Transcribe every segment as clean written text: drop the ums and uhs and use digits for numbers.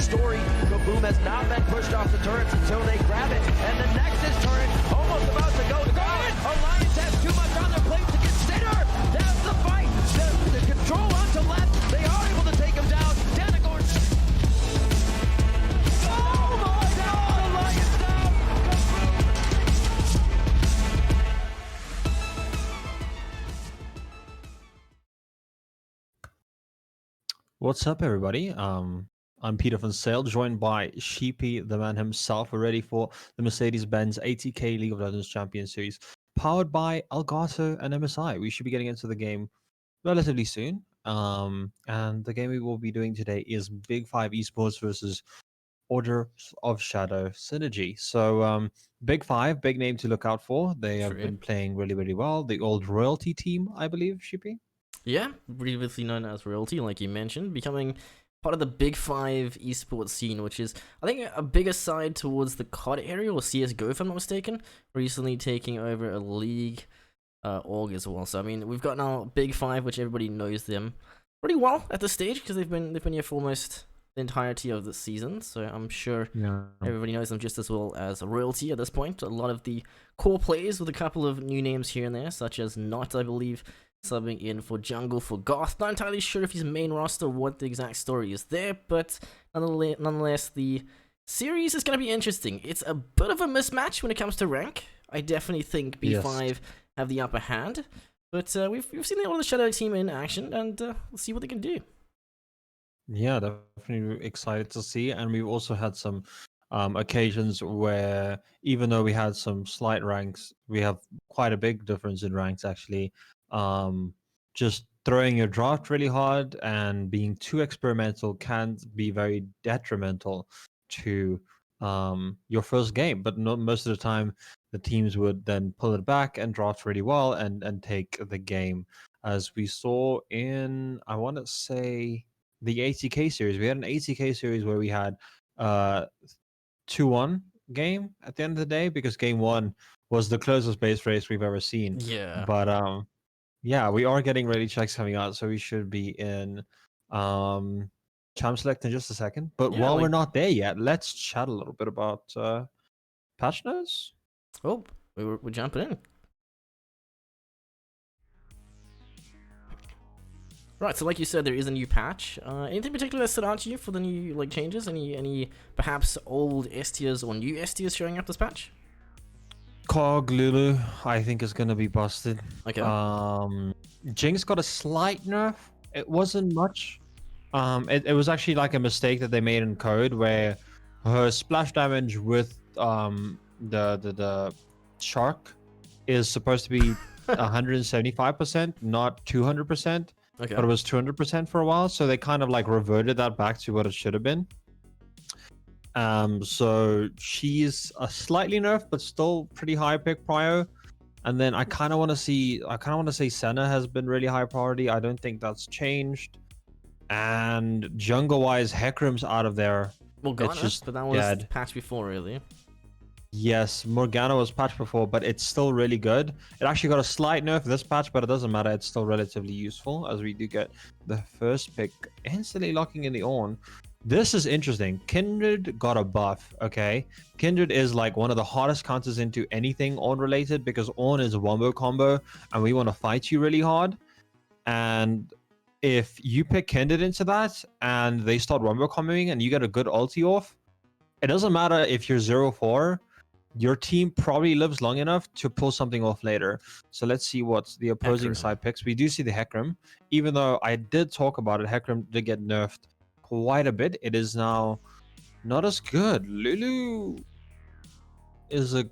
story. Kaboom has not been pushed off the turrets until they grab it. And the Nexus turret almost about to go down. Alliance has too much on their plate to consider. That's the fight. The control onto left. They are able to take him down. Danagorn. Oh my God! Alliance down. What's up, everybody? I'm Peter von Sale, joined by Sheepy, the man himself. We're ready for the Mercedes-Benz ATK League of Legends Champion Series, powered by Elgato and MSI. We should be getting into the game relatively soon. And the game we will be doing today is Big Five Esports versus Order of Shadow Synergy. So, Big Five, big name to look out for. They have been playing really, really well. The old royalty team, I believe, Sheepy. Yeah, previously known as Royalty, like you mentioned, becoming part of the Big Five esports scene, which is, I think, a bigger side towards the COD area, or CSGO if I'm not mistaken, recently taking over a League org as well. So, I mean, we've got now Big Five, which everybody knows them pretty well at this stage, because they've been here for almost the entirety of the season, so I'm sure everybody knows them just as well as Royalty at this point. A lot of the core players with a couple of new names here and there, such as Not, I believe, subbing in for Jungle for Goth. Not entirely sure if he's main roster, what the exact story is there, but nonetheless, the series is going to be interesting. It's a bit of a mismatch when it comes to rank. I definitely think B5 have the upper hand, but we've seen the Order of the Shadow team in action, and we'll see what they can do. Yeah, definitely excited to see. And we've also had some occasions where, even though we had some slight ranks, we have quite a big difference in ranks actually. Just throwing your draft really hard and being too experimental can be very detrimental to your first game. But not most of the time, the teams would then pull it back and draft really well and take the game, as we saw in, I want to say, the ATK series. We had an ATK series where we had 2-1 game at the end of the day, because game one was the closest base race we've ever seen. Yeah. But yeah, we are getting ready checks coming out, so we should be in Champ Select in just a second. But while we're not there yet, let's chat a little bit about patch notes. Oh, we're jumping in. Right, so like you said, there is a new patch. Anything particular that stood out to you for the new changes? Any perhaps old S tiers or new S tiers showing up this patch? Cog Lulu, I think, is gonna be busted. Okay. Jinx got a slight nerf. It wasn't much. It was actually like a mistake that they made in code, where her splash damage with the shark is supposed to be 175%, not 200%. Okay. But it was 200% for a while, so they kind of like reverted that back to what it should have been. So she's a slightly nerfed, but still pretty high pick prio. And then I kind of want to say Senna has been really high priority. I don't think that's changed. And jungle wise, Hecarim's out of there. Morgana, but that was patched before, really. Yes, Morgana was patched before, but it's still really good. It actually got a slight nerf this patch, but it doesn't matter. It's still relatively useful, as we do get the first pick instantly locking in the Ornn. This is interesting. Kindred got a buff, okay? Kindred is like one of the hardest counters into anything Ornn related, because Ornn is a wombo combo and we want to fight you really hard. And if you pick Kindred into that and they start wombo comboing and you get a good ulti off, it doesn't matter if you're 0-4, your team probably lives long enough to pull something off later. So let's see what the opposing side picks. We do see the Hecarim. Even though I did talk about it, Hecarim did get nerfed quite a bit. It is now not as good. Lulu is a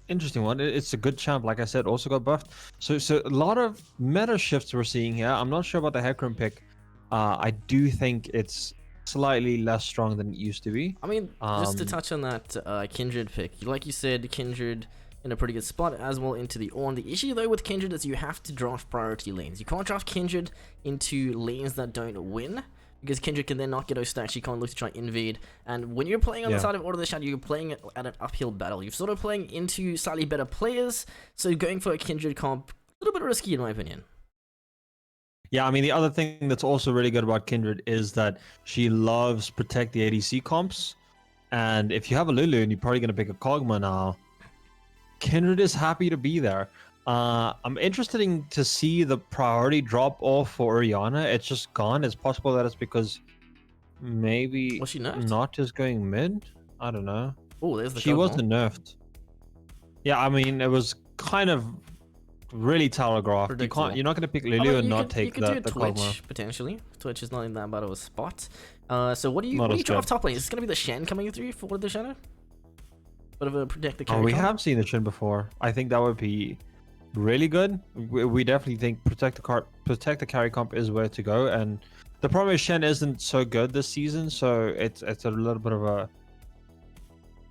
interesting one. It's a good champ, like I said, also got buffed. So a lot of meta shifts we're seeing here. I'm not sure about the Hecarim pick. I do think it's slightly less strong than it used to be. I mean, just to touch on that Kindred pick, like you said, Kindred in a pretty good spot as well into the Ornn. The issue though with Kindred is you have to draft priority lanes. You can't draft Kindred into lanes that don't win, because Kindred can then not get those stacks. You can't look to try invade. And when you're playing on the side of Order of the Shadow, you're playing at an uphill battle. You're sort of playing into slightly better players, so going for a Kindred comp, a little bit risky in my opinion. Yeah, I mean, the other thing that's also really good about Kindred is that she loves protect the ADC comps. And if you have a Lulu and you're probably going to pick a Kog'Maw now, Kindred is happy to be there. I'm interested in to see the priority drop off for Orianna. It's just gone. It's possible that it's because maybe Was she nerfed? not just going mid. I don't know. Oh, there's the She Kog'Maw. wasn't nerfed. Yeah, I mean, it was kind of really telegraphed. You Predictable. can't. You're not going to pick I Lulu mean, and not you take could do the Twitch Kog'Maw. potentially. Twitch is not in that bad of a spot. So what do you Not as draw off good. top lane? Is this gonna be the Shen coming through for the Shadow? Bit of a protect the Oh, carry. we comp? have seen the Shin before. I think that would be really good. We definitely think protect the carry comp is where to go. And the problem is Shen isn't so good this season, so it's a little bit of a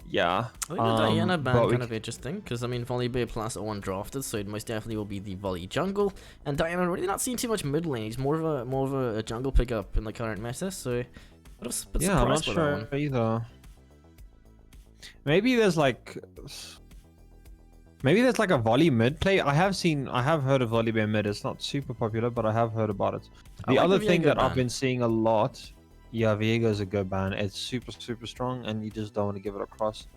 yeah. I think the Diana ban but we kind of interesting because I mean Volibear plus one drafted, so it most definitely will be the Volley jungle. And Diana really not seeing too much mid lane. He's more of a jungle pickup in the current meta. So I was a bit yeah, I'm not surprised by that one. sure either. Maybe there's like a volley mid play. I have heard of Volibear mid. It's not super popular, but I have heard about it. I The like other the thing Viego that I've ban. been seeing a lot, yeah, Viego is a good ban. It's super strong, and you just don't want to give it across.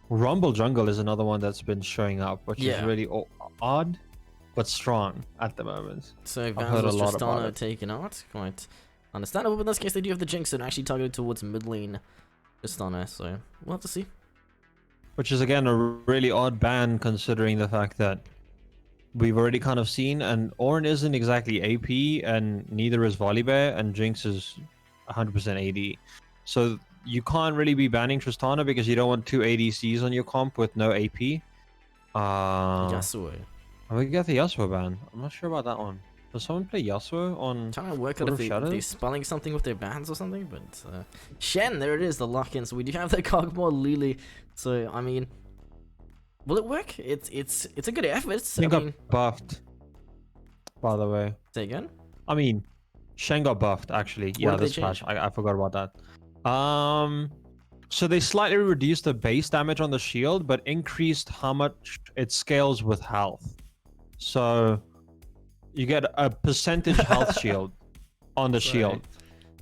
Rumble Jungle is another one that's been showing up, which is really odd, but strong at the moment. So heard Vans a was lot about Tristana it. taken out. Quite understandable, but in this case they do have the Jinx and actually targeted towards mid lane Tristana, so we'll have to see. Which is again a really odd ban considering the fact that we've already kind of seen, and Ornn isn't exactly AP, and neither is Volibear, and Jinx is 100% AD. So you can't really be banning Tristana because you don't want two ADCs on your comp with no AP. Yasuo. We get the Yasuo ban. I'm not sure about that one. Does someone play Yasuo on? Trying to work out if they're spelling something with their bans or something, but Shen, there it is, the lock-in. So we do have the Kog'Maw Lulu. So I mean, will it work? It's a good effort. Shen got buffed, by the way. Say again? I mean, Shen got buffed actually. Yeah, did they this patch. change? I forgot about that. So they slightly reduced the base damage on the shield, but increased how much it scales with health. So you get a percentage health shield on the shield.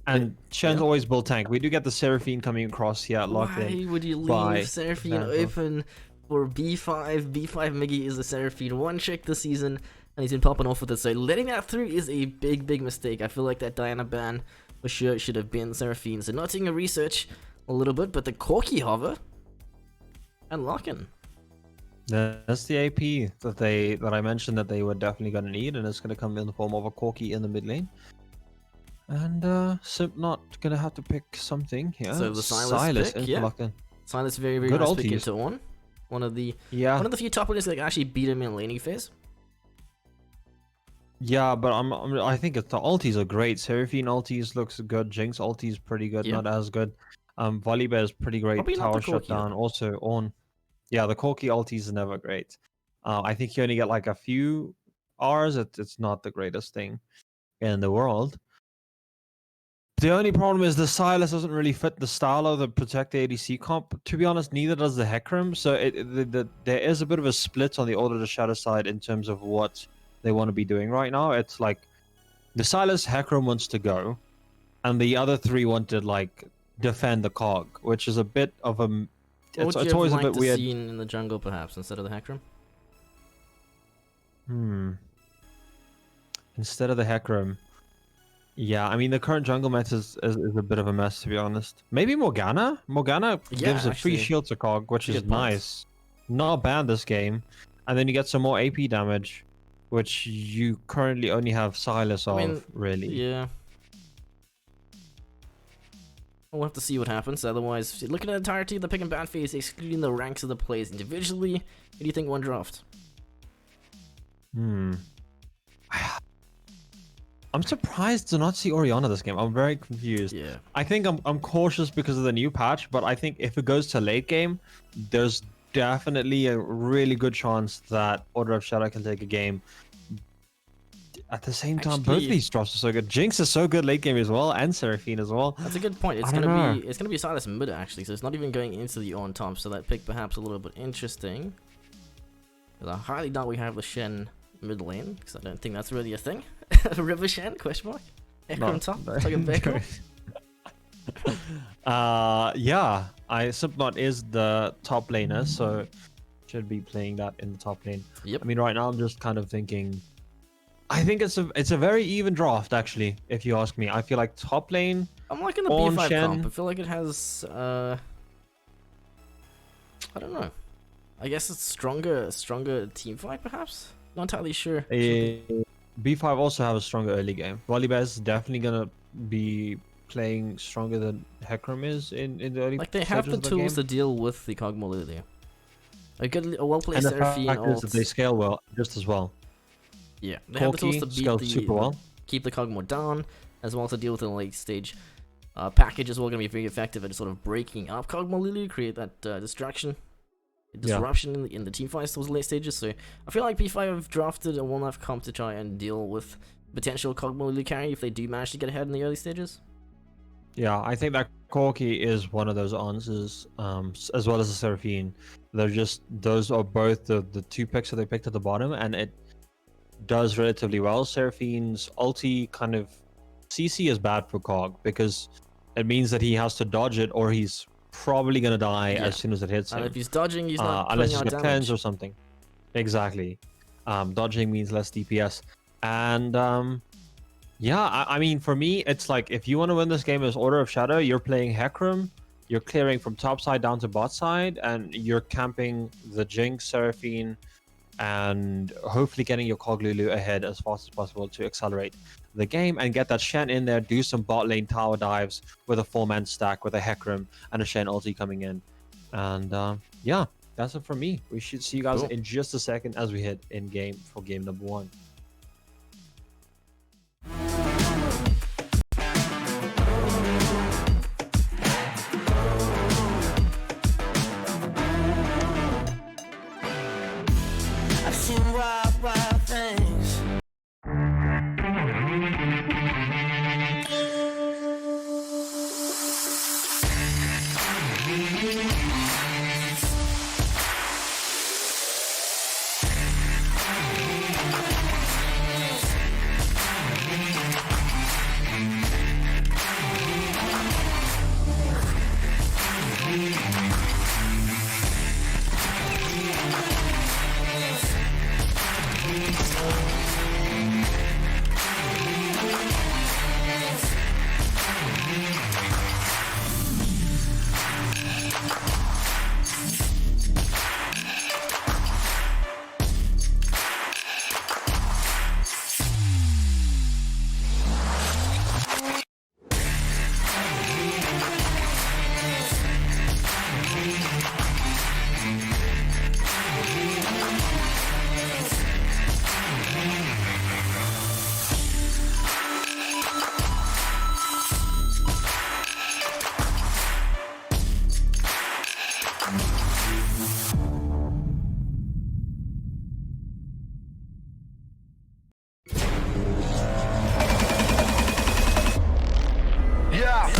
And Shen's always bull tank. We do get the Seraphine coming across here locked in. Why would you by leave Seraphine example. open for B5? B5 Miggy is the Seraphine one trick this season, and he's been popping off with it. So letting that through is a big mistake. I feel like that Diana ban for sure should have been Seraphine. So not taking a research a little bit, but the Corki hover and lock-in. That's the AP that I mentioned that they were definitely going to need, and it's going to come in the form of a Corki in the mid lane. And Simp not going to have to pick something here. So the Silas pick, into yeah. lock-in. Silas very Good nice pick ultis. into on. One of the few top laners that can actually beat him in laning phase. Yeah, but I think the ultis are great. Seraphine ultis looks good. Jinx ultis pretty good, not as good. Volibear is pretty great. Probably not Tower the Corki, shutdown though. also on. Yeah, the Corki ultis are never great. I think you only get like a few Rs. It's not the greatest thing in the world. The only problem is the Silas doesn't really fit the style of the Protect ADC comp. To be honest, neither does the Hecarim. So there is a bit of a split on the Order to Shadow side in terms of what they want to be doing right now. It's like the Silas Hecarim wants to go, and the other three want to like defend the cog, which is a bit of a. It's always a bit weird. Seen in the jungle perhaps instead of the Hecarim. Instead of the Hecarim. Yeah, I mean the current jungle meta is a bit of a mess, to be honest. Maybe Morgana? Morgana gives a free shield to Cog, which is nice. Not bad this game. And then you get some more AP damage, which you currently only have Silas of, really. Yeah. We'll have to see what happens. Otherwise, looking at the entirety of the pick and ban phase, excluding the ranks of the players individually, what do you think one draft? I'm surprised to not see Orianna this game. I'm very confused. Yeah. I think I'm cautious because of the new patch, but I think if it goes to late game, there's definitely a really good chance that Order of Shadow can take a game. At the same time, both these drops are so good. Jinx is so good late game as well, and Seraphine as well. That's a good point. It's gonna be Silas mid actually, so it's not even going into the on top. So that pick perhaps a little bit interesting. I highly doubt we have the Shen mid lane, because I don't think that's really a thing. River Shen, question mark? Ekron top, no. like a Beko. Yeah, Slipknot is the top laner, so should be playing that in the top lane. Yep. I mean, right now I'm just kind of thinking. I think it's a very even draft, actually. If you ask me, I feel like top lane. I'm liking the On B5 Shen. comp. I feel like it has, I don't know. I guess it's stronger team fight, perhaps? Not entirely sure. B5 also have a stronger early game. Volibear is definitely gonna be playing stronger than Hecarim is in the early. Like, they have the stages of tools game. to deal with the Kog'Maw there. A well-played And the Seraphine fact is ult. that they scale well, just as well. Yeah, they have the tools to Corki scales super well. keep the Kog'Maw down, as well as to deal with the late stage package as well. Going to be very effective at sort of breaking up Kog'Maw Lulu, create that disruption in the team fights towards the late stages. So I feel like P5 have drafted a 1-life comp to try and deal with potential Kog'Maw Lulu carry if they do manage to get ahead in the early stages. Yeah, I think that Corki is one of those answers, as well as the Seraphine. Those are both the two picks that they picked at the bottom, and it does relatively well. Seraphine's ulti kind of CC is bad for Cog because it means that he has to dodge it or he's probably gonna die as soon as it hits him. And if he's dodging, he's not unless he's putting got out cleanse damage. or something. Exactly. Dodging means less DPS. And yeah, I mean, for me, it's like if you want to win this game as Order of Shadow, you're playing Hecarim, you're clearing from top side down to bot side, and you're camping the Jinx, Seraphine, and hopefully getting your Cog Lulu ahead as fast as possible to accelerate the game and get that Shen in there, do some bot lane tower dives with a 4-man stack with a Hecarim and a Shen ulti coming in. And yeah, that's it for me. We should see you guys Cool. in just a second as we hit in game for game number 1. I've seen wild, wild things. Yeah.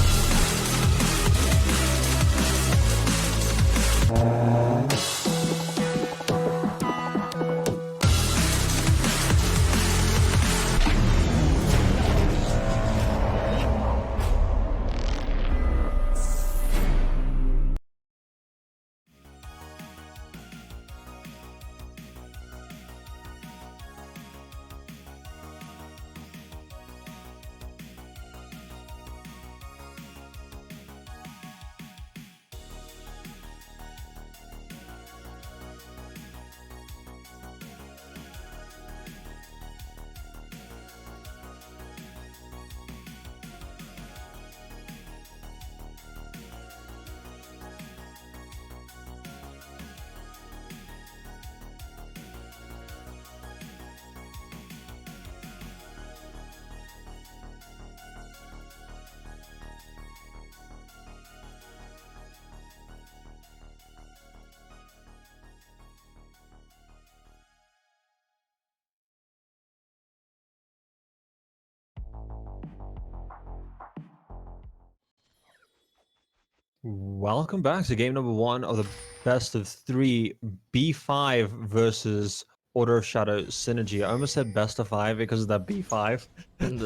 Welcome back to game number 1 of the best of 3 B5 versus Order of Shadow synergy. I almost said best of 5 because of that B5. And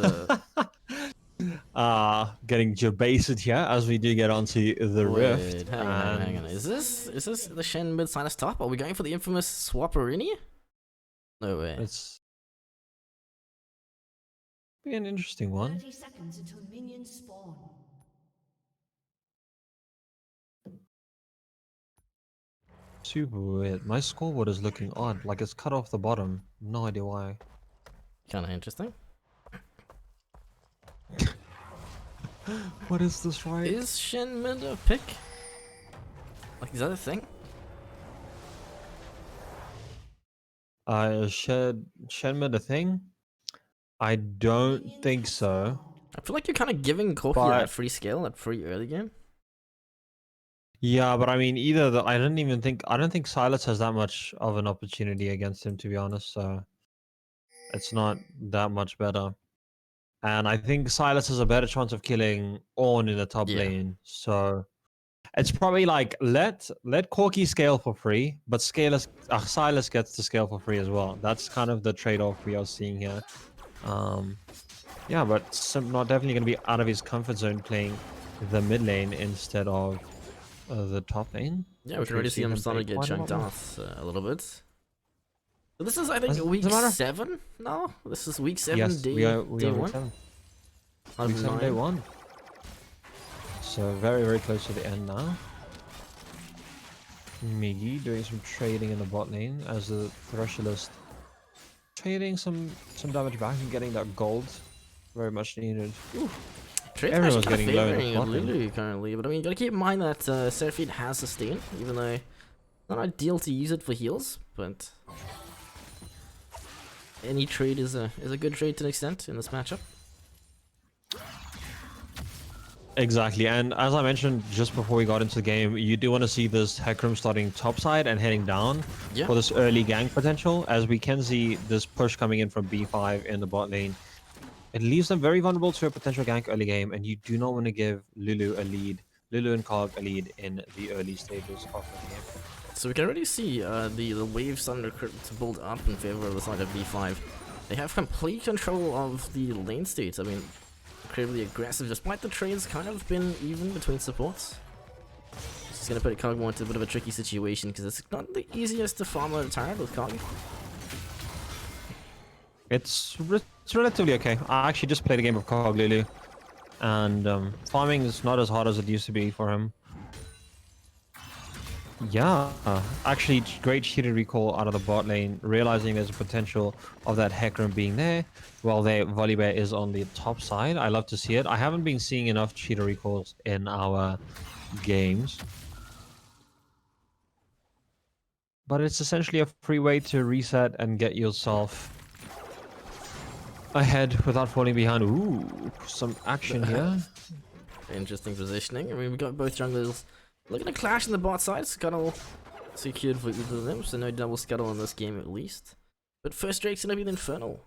Getting debased here as we do get onto the Rift. wait, hang on. Is this the Shen mid side top? Are we going for the infamous swapperini? No way. It's be an interesting one. 30 seconds until minions spawn. Super weird. My scoreboard is looking odd, like it's cut off the bottom. No idea why. Kind of interesting. What is this, right? Is Shen mid a pick? Like, is that a thing? Shenmue the thing? I don't think so. I feel like you're kind of giving Corki But- that free scale, that free early game. Yeah, but I mean, I don't think Silas has that much of an opportunity against him, to be honest. So it's not that much better. And I think Silas has a better chance of killing Ornn in the top Yeah. lane. So it's probably like let Corki scale for free, but Silas gets to scale for free as well. That's kind of the trade-off we are seeing here. Yeah, but not definitely going to be out of his comfort zone playing the mid lane instead of the top lane. Yeah, we which can already we've see seen him starting to play get quite a lot chunked more. off a little bit. So this is, I think, Doesn't week matter. 7 now? This is week 7, Yes, day, we are day week 1? 7. Out Week of 7, day 9. 1. So very, very close to the end now. Miggy doing some trading in the bot lane as the Thresholist trading some damage back and getting that gold. Very much needed. Trade's Everyone's actually getting low in the favouring bot lane. Lulu currently, but I mean, you gotta keep in mind that Seraphine has sustain, even though not ideal to use it for heals, but any trade is a good trade to an extent in this matchup. Exactly, and as I mentioned just before we got into the game, you do want to see this Hecarim starting topside and heading down Yeah. for this early gank potential, as we can see this push coming in from B5 in the bot lane. It leaves them very vulnerable to a potential gank early game, and you do not want to give Lulu and Cog a lead in the early stages of the game. So we can already see the wave starting to build up in favor of the side of B5. They have complete control of the lane states. I mean, incredibly aggressive, despite the trades kind of been even between supports. It's gonna put Cogmo into a bit of a tricky situation because it's not the easiest to farm a turret with Cog. It's relatively okay. I actually just played a game of Cog Lulu, and farming is not as hard as it used to be for him. Yeah, actually great cheated recall out of the bot lane, realizing there's a potential of that Hecarim being there, while their Volibear is on the top side. I love to see it. I haven't been seeing enough cheater recalls in our games, but it's essentially a free way to reset and get yourself ahead without falling behind. Ooh, some action here. Interesting positioning. I mean, we got both junglers looking to clash in the bot side. Scuttle secured for either of them, so no double scuttle in this game at least. But first Drake's gonna be the Infernal.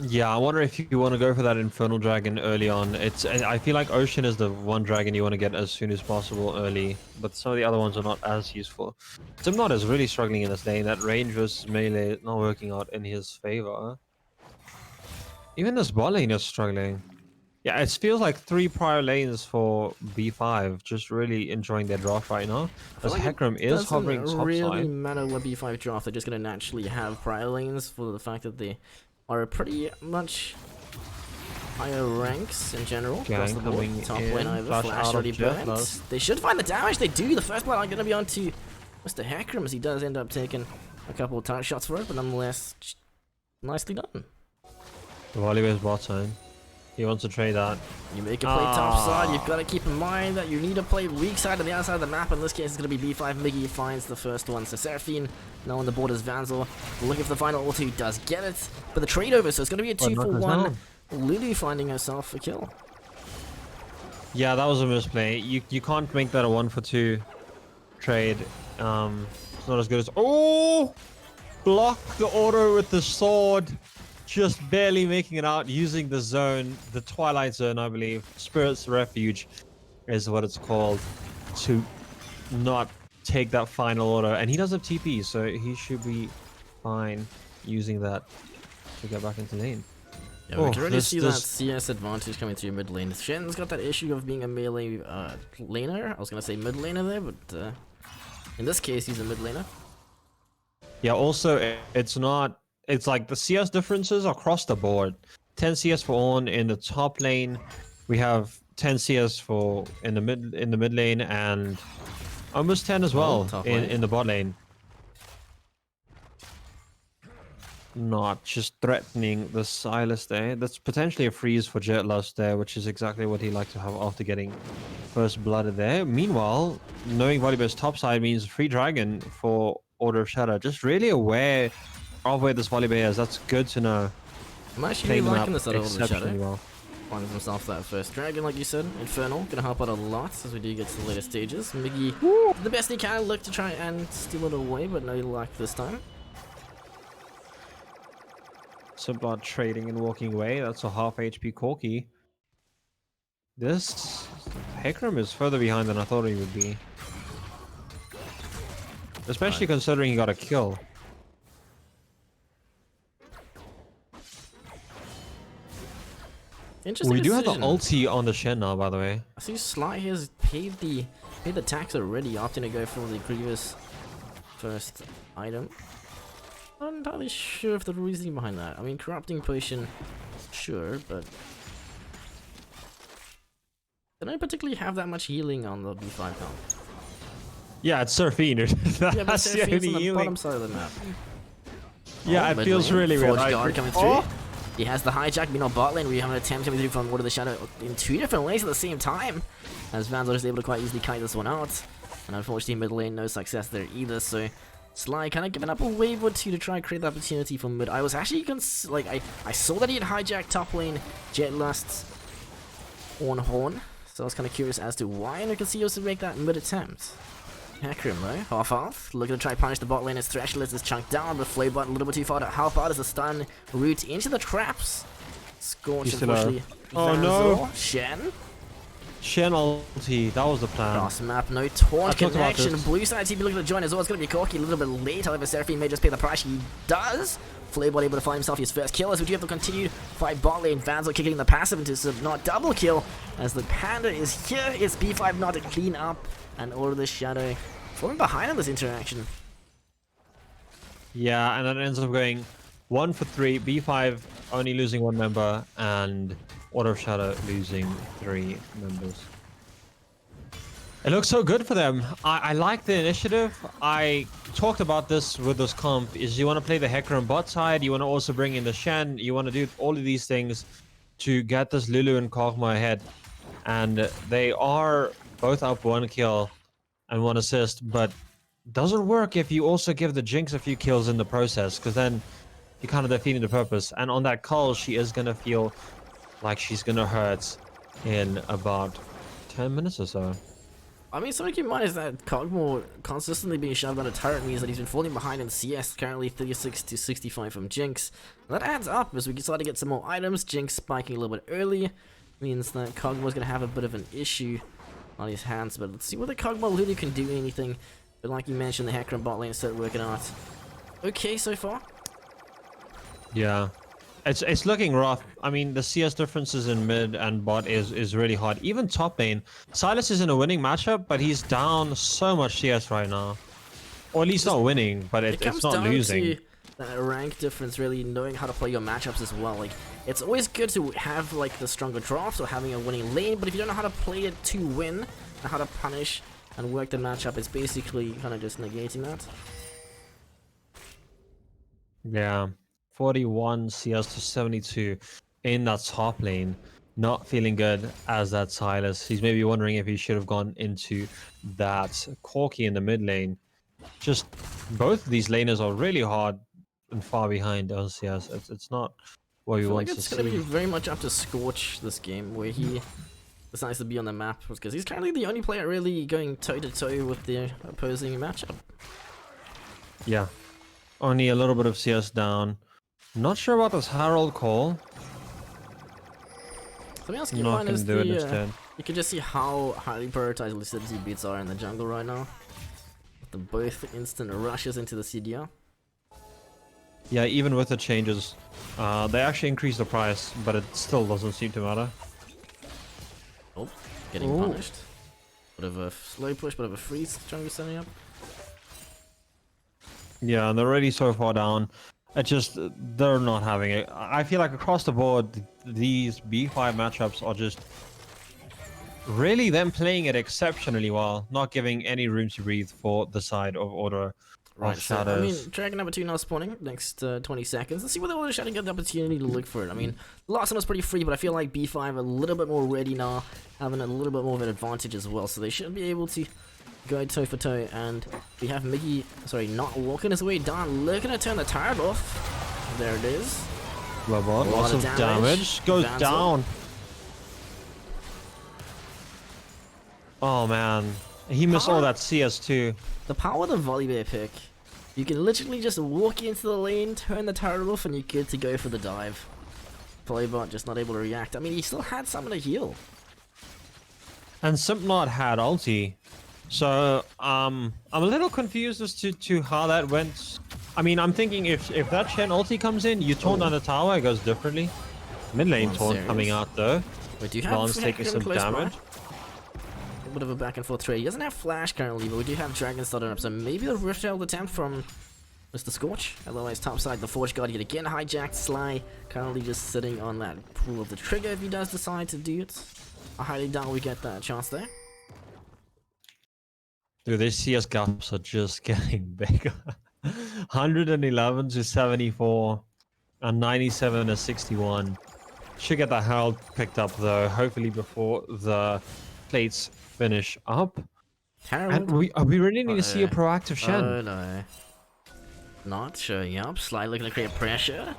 Yeah, I wonder if you want to go for that Infernal Dragon early on. I feel like Ocean is the one dragon you want to get as soon as possible early, but some of the other ones are not as useful. Timnod is really struggling in this lane. That range versus melee not working out in his favor. Even this bot lane is struggling. Yeah, it feels like 3 prior lanes for B5 just really enjoying their draft right now. As like it Hecarim is hovering doesn't top really side. matter what B5 draft. They're just gonna naturally have prior lanes for the fact that they are pretty much higher ranks in general across the Gang board. coming Top in, lane over, flash flash out already of Jet burnt. Love. They should find the damage. They do. The first blood are gonna be onto Mr. Hecarim, as he does end up taking a couple of turret shots for it, but nonetheless, nicely done. Volibear's bot side. He wants to trade that. You make a play top side, you've got to keep in mind that you need to play weak side on the other side of the map. In this case, it's going to be B5. Miggy finds the first one. So Seraphine, now on the board is Vanzel. Looking for the final ulti, does get it. But the trade over, so it's going to be a 2-for-1. Lulu finding herself a kill. Yeah, that was a misplay. You can't make that a 1-for-2 trade. It's not as good as... Oh! Block the auto with the sword. Just barely making it out using the zone, the Twilight Zone, I believe. Spirit's Refuge is what it's called, to not take that final order. And he does have TP, so he should be fine using that to get back into lane. Yeah, we can already see that CS advantage coming through mid lane. Shen's got that issue of being a melee laner. I was gonna say mid laner there, but in this case, he's a mid laner. Yeah, also, it's not... It's like the CS differences across the board. 10 CS for Ornn in the top lane. We have 10 CS for in the mid lane, and almost 10 as well in the bot lane. Not just threatening the Silas there. That's potentially a freeze for Jetlust there, which is exactly what he liked to have after getting first blooded there. Meanwhile, knowing Volibear's top side means free dragon for Order of Shadow. Just really aware of where this Volibear is. That's good to know. I'm actually really liking this out of Order of Shadow. Well. Finding himself that first dragon, like you said. Infernal, gonna help out a lot as we do get to the later stages. Miggy, the best he can, look to try and steal it away, but no luck this time. Subblood trading and walking away. That's a half HP Corki. This Hecarim is further behind than I thought he would be. Especially considering he got a kill. Interesting We do have the decision. ulti on the Shen now, by the way. I see Sly has paid the tax already, opting to go for the previous first item. Not entirely sure of the reasoning behind that. I mean, corrupting potion, sure, but they don't particularly have that much healing on the B5 now. Yeah, it's Seraphine. Yeah, but That's the Seraphine's only on the healing. bottom side of the map. Yeah, it feels really weird. Forge guard coming through. He has the hijack, meanwhile bot lane, we have an attempt coming through from Order of the Shadow in 2 different lanes at the same time. As Vanzor is able to quite easily kite this one out. And unfortunately mid lane, no success there either, so Sly kind of giving up a wave or two to try and create the opportunity for mid. I was actually I saw that he had hijacked top lane Jetlust's Horn, so I was kind of curious as to why, and I can see he also make that mid attempt. Hecarim though, half, looking to try and punish the bot lane as Threshlet is chunked down, but Flay bot a little bit too far to help out as the stun route into the traps. Scorch, unfortunately. Oh no! Shen ulti, that was the plan. cross map, no taunt connection. Blue side TP looking to join as well. It's going to be Corki a little bit late. However, Seraphine may just pay the price. He does. Flaybot able to find himself his first kill as we do have to continue fight bot lane. Vanzo kicking the passive into some not double kill as the Panda is here. It's B5 not to clean up and Order of the Shadow falling behind on this interaction. Yeah, and that ends up going 1 for 3. B5 only losing 1 member, and Order of Shadow losing 3 members. It looks so good for them. I like the initiative. I talked about this with this comp, is you want to play the Hecarim bot side, you want to also bring in the Shen, you want to do all of these things to get this Lulu and Kog'Maw ahead. And they are both up 1 kill and 1 assist, but doesn't work if you also give the Jinx a few kills in the process, because then you're kind of defeating the purpose. And on that call, she is going to feel like she's going to hurt in about 10 minutes or so. I mean, something to keep in mind is that Kog'Maw consistently being shoved on a turret means that he's been falling behind in CS, currently 36 to 65 from Jinx. And that adds up as we start to get some more items. Jinx spiking a little bit early means that Kog'Maw's going to have a bit of an issue on his hands, but let's see whether Kog'Maw Lulu can do anything. But like you mentioned, the Hecarim bot lane started working out okay so far. Yeah, it's looking rough. I mean, the CS differences in mid and bot is really hard. Even top lane, Silas is in a winning matchup, but he's down so much CS right now. Or at least not winning, but it's not losing. To that rank difference, really knowing how to play your matchups as well. Like, it's always good to have like the stronger drafts or having a winning lane, but if you don't know how to play it to win and how to punish and work the matchup, it's basically kind of just negating that. Yeah, 41 CS to 72 in that top lane. Not feeling good as that Silas. He's maybe wondering if he should have gone into that Corki in the mid lane. Just both of these laners are really hard and far behind on CS. It's not what we want to see. It's going to be very much up to Scorch this game, where he decides to be on the map, because he's currently the only player really going toe-to-toe with the opposing matchup. Yeah, only a little bit of CS down. Not sure about this Herald call. Something else to keep in Not mind gonna is do it instead. you can just see how highly prioritized Lucidity beats are in the jungle right now. The both instant rushes into the CDR. Yeah, even with the changes, they actually increased the price, but it still doesn't seem to matter. Oh, getting punished. Bit of a slow push, bit of a freeze trying to be setting up. Yeah, and they're already so far down. It just, they're not having it. I feel like across the board, these B5 matchups are just really them playing it exceptionally well, not giving any room to breathe for the side of Order Right, of so, I Shadows. mean, Dragon number 2 now spawning next 20 seconds. Let's see whether Order Shadow get the opportunity to look for it. I mean, the last one was pretty free, but I feel like B5 a little bit more ready now, having a little bit more of an advantage as well, so they should be able to go toe for toe. And we have Mickey, sorry, not walking his way down, looking to turn the turret off. There it is. Robot, lots of damage. Goes Vansel. down. Oh man, he missed all that CS too. The power of the volley bear pick. You can literally just walk into the lane, turn the turret off, and you're good to go for the dive. Polybot just not able to react. I mean, he still had someone to heal. And Simpnot had ulti. So, I'm a little confused as to how that went. I mean, I'm thinking if that Shen ulti comes in, you taunt on the tower, it goes differently. Mid lane Oh, taunt serious? coming out though. Wait, do you have Ron's Flash taking some close by? damage. A bit of a back and forth trade. He doesn't have Flash currently, but we do have Dragon started up, so maybe the Rift Herald attempt from Mr. Scorch. Otherwise, topside, the Forge Guard yet again hijacked. Sly currently just sitting on that pull of the trigger if he does decide to do it. I highly doubt we get that chance there. Dude, these CS gaps are just getting bigger. 111 to 74 and 97 to 61. Should get that Herald picked up though, hopefully before the plates finish up. Terrible. And we really need to see a proactive Shen. Oh no. Not showing up. Sly looking to create pressure.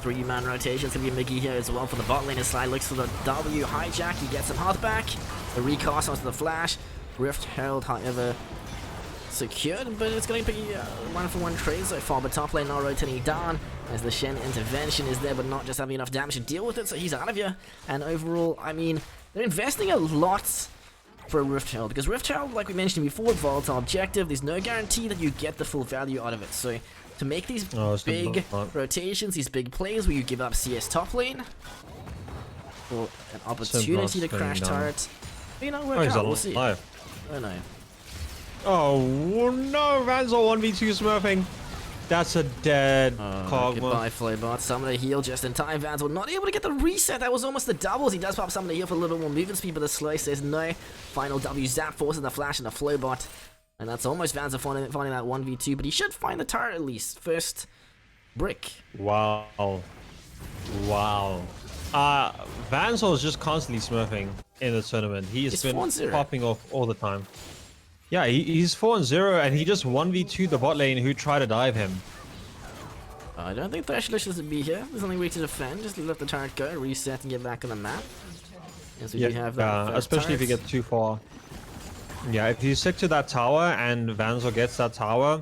3-man rotations gonna be Mickey here as well for the bot lane as Sly looks for the W hijack. He gets some health back. The recast onto the flash. Rift Herald, however, secured, but it's going to be 1-for-1 trade so far. But top lane now rotating down as the Shen intervention is there, but not just having enough damage to deal with it, so he's out of here. And overall, I mean, they're investing a lot for Rift Herald because Rift Herald, like we mentioned before, volatile objective. There's no guarantee that you get the full value out of it. So to make these big rotations, these big plays where you give up CS top lane for an opportunity to crash turret, you know, work out. We'll see. Oh no. Oh no, Vanzel 1v2 smurfing. That's a dead Kog'Maw. Goodbye, Flybot. Summon a heal just in time. Vanzel not able to get the reset. That was almost the doubles. He does pop summon a heal for a little more movement speed, but the slow says no. Final W zap forces the flash and the Flybot. And that's almost Vanzel finding that 1v2, but he should find the turret at least. First brick. Wow. Wow. Vanzel is just constantly smurfing in the tournament. He's been popping off all the time. Yeah, he's 4-0 and he just 1v2 the bot lane who tried to dive him. I don't think Thrashlicious would be here. There's only way to defend. Just let the turret go, reset, and get back on the map. Yes, we do have that. Especially if you get too far. Yeah, if you stick to that tower and Vanzel gets that tower,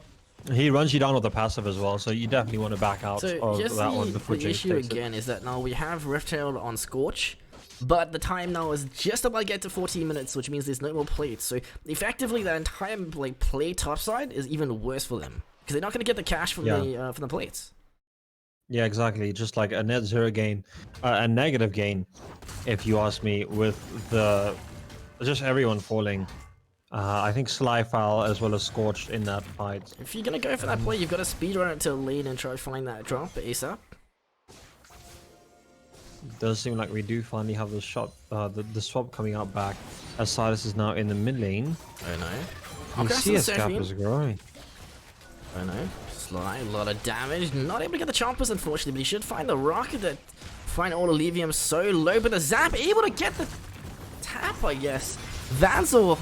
he runs you down with the passive as well. So you definitely want to back out of that one before the Jinx issue takes again is that now we have Rift Herald on Scorch. But the time now is just about to get to 14 minutes, which means there's no more plates. So effectively, that entire play topside is even worse for them because they're not going to get the cash from the plates. Yeah, exactly. Just like a net zero gain, a negative gain, if you ask me. With just everyone falling. I think Sly fell as well as Scorched in that fight. If you're going to go for that play, you've got to speedrun it to lane and try to find that drop ASAP. Does seem like we do finally have the shot, the swap coming out back, as Silas is now in the mid lane. Oh no. The CS gap is growing. Oh no. Sly, a lot of damage. Not able to get the chompers, unfortunately, but he should find the rocket that find all Olevium so low, but the zap able to get the tap, I guess. Vanzel,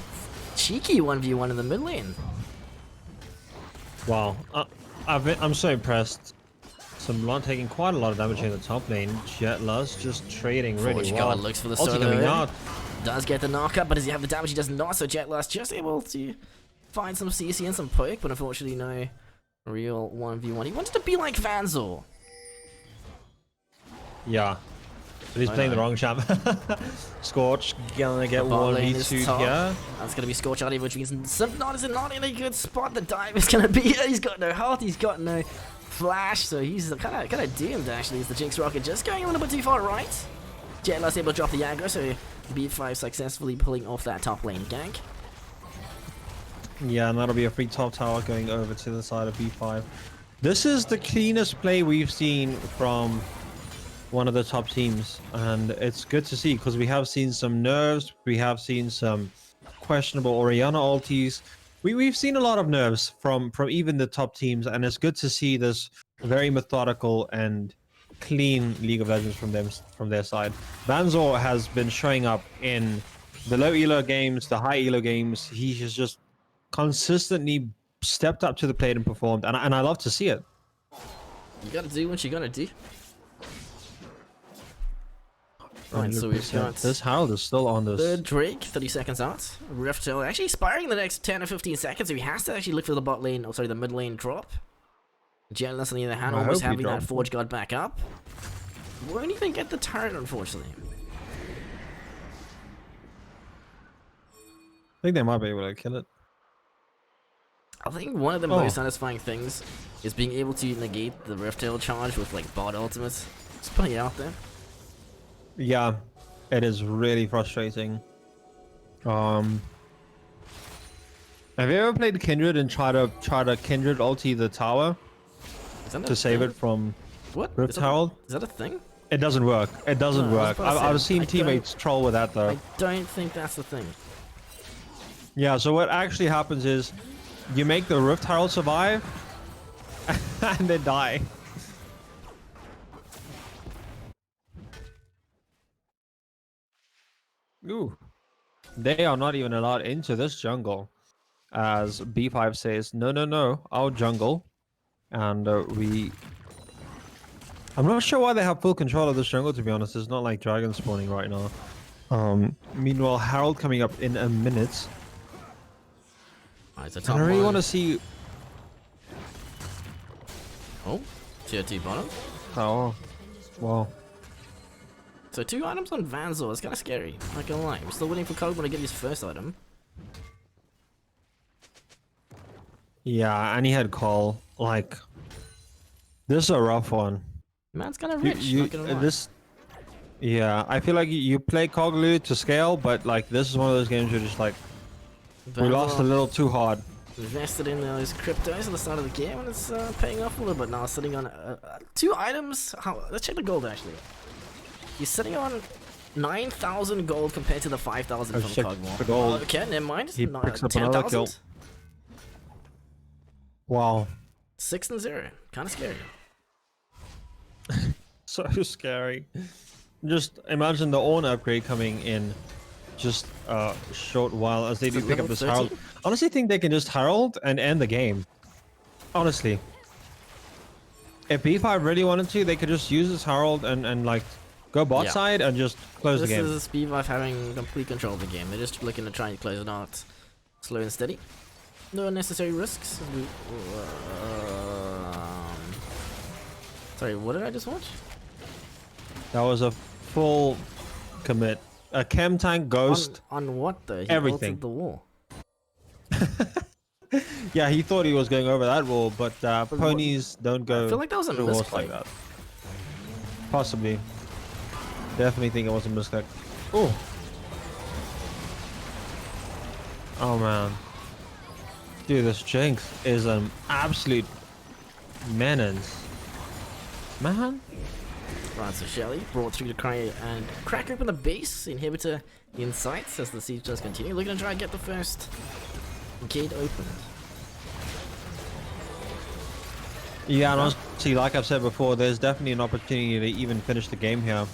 cheeky 1v1 in the mid lane. Wow, I'm so impressed. Blunt taking quite a lot of damage in the top lane. Jetlas just trading really well. Looks for the also solo. coming out. Does get the knockup, but does he have the damage? He does not. So Jetlas just able to find some CC and some poke, but unfortunately no real 1v1. He wanted to be like Vanzel. Yeah. But he's playing the wrong champ. Scorch gonna get Bot lane is 1v2 top. here. That's gonna be Scorch out here, which means Symphnot is not in a good spot. The dive is gonna be here. He's got no health, he's got no flash, so he's kind of doomed actually. Is the Jinx rocket just going a little bit too far right? Jetless able to drop the aggro, so B5 successfully pulling off that top lane gank. Yeah, and that'll be a free top tower going over to the side of B5. This is the cleanest play we've seen from one of the top teams, and it's good to see because we have seen some nerves, we have seen some questionable Orianna ultis. We've seen a lot of nerves from even the top teams, and it's good to see this very methodical and clean League of Legends from their side. Vanzor has been showing up in the low elo games, the high elo games. He has just consistently stepped up to the plate and performed, and I love to see it. You gotta do what you gotta do. Right, so we've got this Harold is still on this. the Drake, 30 seconds out. Rift Hill actually expiring in the next 10 or 15 seconds, so he has to actually look for the bot lane, oh sorry, the mid lane drop. Jealous on the other hand, I almost hope he having that dropped. Forge Guard back up. Won't even get the turret, unfortunately. I think they might be able to kill it. I think one of the Oh. most satisfying things is being able to negate the Rift Hill charge with like bot ultimates. Just putting it out there. Yeah, it is really frustrating. Have you ever played Kindred and try to Kindred ulti the tower Is that to a save thing? it from What? Rift Is that Herald? Is that a thing? It doesn't work. It doesn't No, I was work. about to say, I've seen I teammates troll with that though. I don't think that's the thing. Yeah, so what actually happens is you make the Rift Herald survive and then die. Ooh. They are not even allowed into this jungle. As B5 says, no, our jungle. And I'm not sure why they have full control of this jungle, to be honest. It's not like dragon spawning right now. Meanwhile, Harold coming up in a minute. Alright, so And top I really one. want to see... Oh, tier 2 bottom. Oh, wow. So 2 items on Vanzor. It's kind of scary. Not gonna lie. We're still waiting for Cogman to get his first item. Yeah, and he had call. Like, this is a rough one. Man's kind of rich. not gonna lie. Yeah, I feel like you play Coglu to scale, but like this is one of those games you're just like, we lost a little too hard. Invested in those cryptos at the start of the game, and it's paying off a little bit now. Sitting on 2 items. Let's check the gold actually. He's sitting on 9,000 gold compared to the 5,000 Oh, from check Cogmore. the gold. Okay, never mind. He picks up another kill. 10,000. Wow, 6 and 0. Kind of scary. so scary. Just imagine the Ornn upgrade coming in just a short while as they do Is it pick up level this 13? Herald. Honestly, think they can just Herald and end the game. Honestly. If B5 really wanted to, they could just use this Herald and like go bot Yeah. side and just close This the game. is Speedwife having complete control of the game. They're just looking to try and close it out slow and steady. No unnecessary risks. Sorry, what did I just watch? That was a full commit. A chem tank ghost. On what though? He Everything. ulted the wall. Yeah, he thought he was going over that wall, but ponies don't go I feel like that was a through walls misclick. like that. Possibly. Definitely think it was a misclick. Oh. Oh man. Dude, this Jinx is an absolute menace. Man. Right, so Shelly brought through to cry and crack open the base inhibitor in sights as the siege does continue. Looking to try and get the first gate opened. Yeah, and honestly, like I've said before, there's definitely an opportunity to even finish the game here.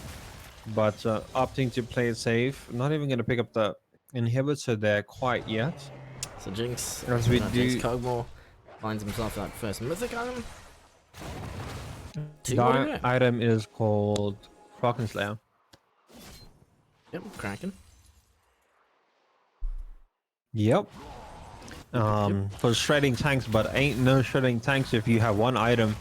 But opting to play it safe, not even going to pick up the inhibitor there quite yet. So Jinx, As we Jinx do- Cogmore finds himself that first mythic item. Two The more to go. item is called Slayer. Yep, Kraken. Yep. For shredding tanks, but ain't no shredding tanks if you have one item.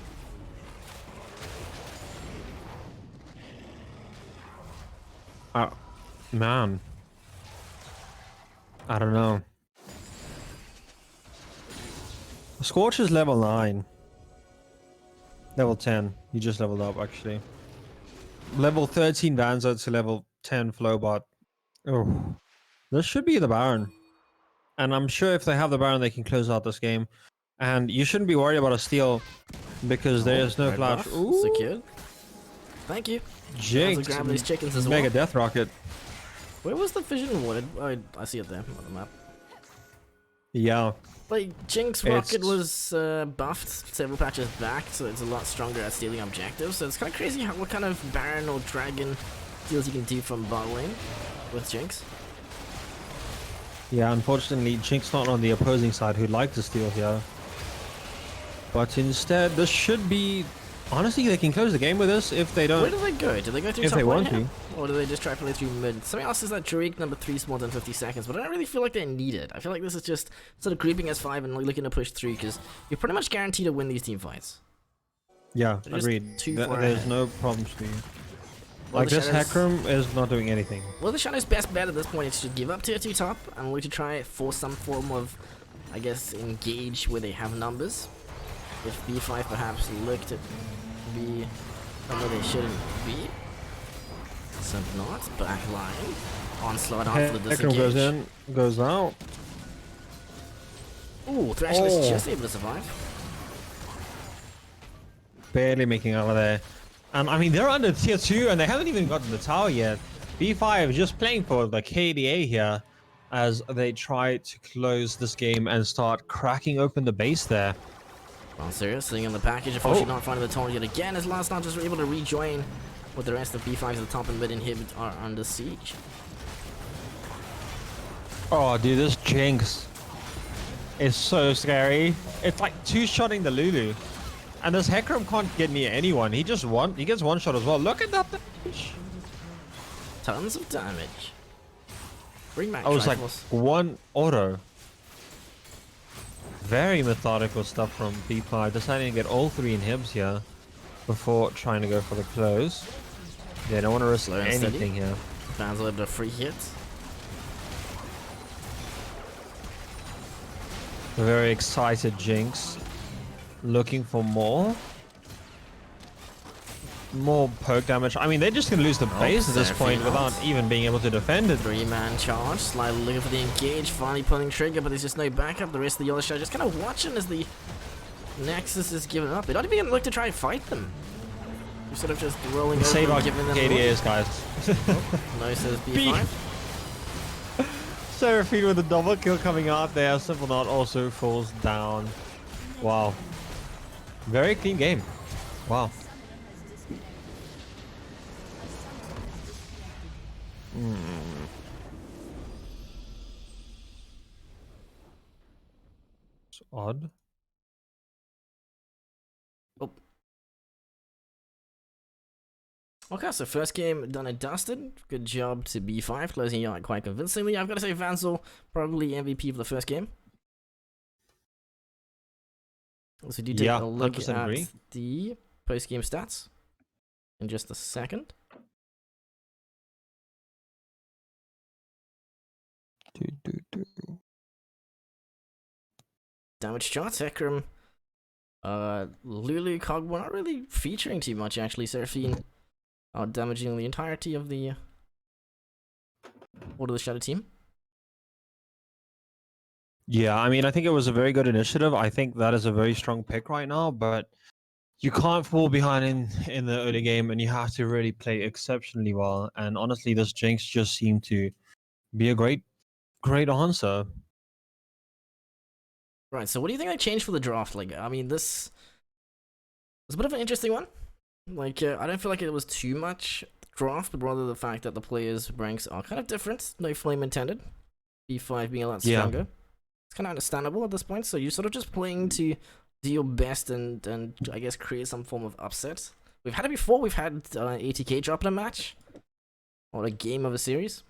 Man. I don't know. Scorch is level 9. Level 10. He just leveled up, actually. Level 13 Vanzo to level 10 Flowbot. Oh. This should be the Baron. And I'm sure if they have the Baron, they can close out this game. And you shouldn't be worried about a steal because there is no red flash. buff, Ooh. secured. Thank you. Jinx. Grab these chickens as Mega well. Death Rocket. Where was the vision wanted? Oh, I see it there on the map. Yeah. Like, Jinx It's- Rocket was buffed several patches back, so it's a lot stronger at stealing objectives. So it's kind of crazy what kind of Baron or Dragon deals you can do from bot lane with Jinx. Yeah, unfortunately, Jinx not on the opposing side who'd like to steal here. But instead, this should be... Honestly, they can close the game with this if they don't... Where do they go? Do they go through If top they lane want here? to. Or do they just try to play through mid? Something else is that Drake number 3 is more than 50 seconds, but I don't really feel like they need it. I feel like this is just sort of creeping S5 and looking to push through, because you're pretty much guaranteed to win these team fights. Yeah, They're just agreed. too far There's ahead. no problems for you. Well, Like, the this Shadows- Hecarim is not doing anything. Well, the Shadow's best bet at this point is to give up tier 2 top and look to try for some form of, I guess, engage where they have numbers. If B5 perhaps look to be somewhere they shouldn't be. So not, backline. Onslaught after the Hecarim goes disengage. in, goes out. Ooh, Thrasher is Oh. just able to survive. Barely making out of there. And I mean, they're under tier 2 and they haven't even gotten the tower yet. B5 just playing for the KDA here as they try to close this game and start cracking open the base there. Well, serious, sitting in the package, unfortunately not finding the tower yet again, as last not just able to rejoin with the rest of B5s at the top and mid inhibit are under siege. Oh, dude, this Jinx is so scary. It's like two-shotting the Lulu. And this Hecarim can't get near anyone. He gets one shot as well. Look at that damage. Tons of damage. Bring back I was like Triforce. one auto. Very methodical stuff from B5. Deciding to get all 3 inhibs here before trying to go for the close. They don't want to risk Slow and steady. anything here. Fans will have a free hit. A very excited Jinx. Looking for more poke damage. I mean, they're just gonna lose the base at this point without even being able to defend it. 3-man charge, slightly looking for the engage, finally pulling trigger, but there's just no backup. The rest of the other show just kind of watching as the Nexus is giving up. They don't even look to try and fight them. You're sort of just rolling over Save our and giving them KDAs, guys. no, says B5. Seraphine with a double kill coming out there. Simple Knot also falls down. Wow. Very clean game. Wow. It's odd. Oh. Okay, so first game done and dusted. Good job to B5, closing it out quite convincingly. I've got to say Vansel, probably MVP for the first game. So do take Yeah, a look 100% at agree. the post-game stats in just a second. Damage shots, Hecarim. Lulu, Cogbo, not really featuring too much actually. Seraphine damaging the entirety of the Order of the Shadow team. Yeah, I mean, I think it was a very good initiative. I think that is a very strong pick right now, but you can't fall behind in the early game, and you have to really play exceptionally well. And honestly, this Jinx just seemed to be a great answer. Right, so what do you think they changed for the draft? Like, I mean, this was a bit of an interesting one. Like, I don't feel like it was too much draft, but rather the fact that the players' ranks are kind of different. No flame intended. B5 being a lot Yeah. stronger. It's kind of understandable at this point. So you're sort of just playing to do your best and I guess create some form of upset. We've had it before. We've had ATK drop in a match or a game of a series.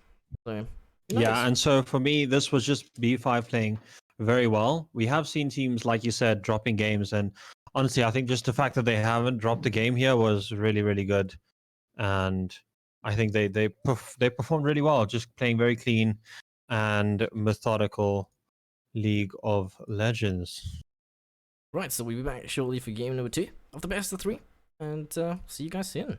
So Yeah, and so for me, this was just B5 playing very well. We have seen teams, like you said, dropping games, and honestly, I think just the fact that they haven't dropped a game here was really, really good. And I think they performed really well, just playing very clean and methodical League of Legends. Right, so we'll be back shortly for game number 2 of the best of 3, and see you guys soon.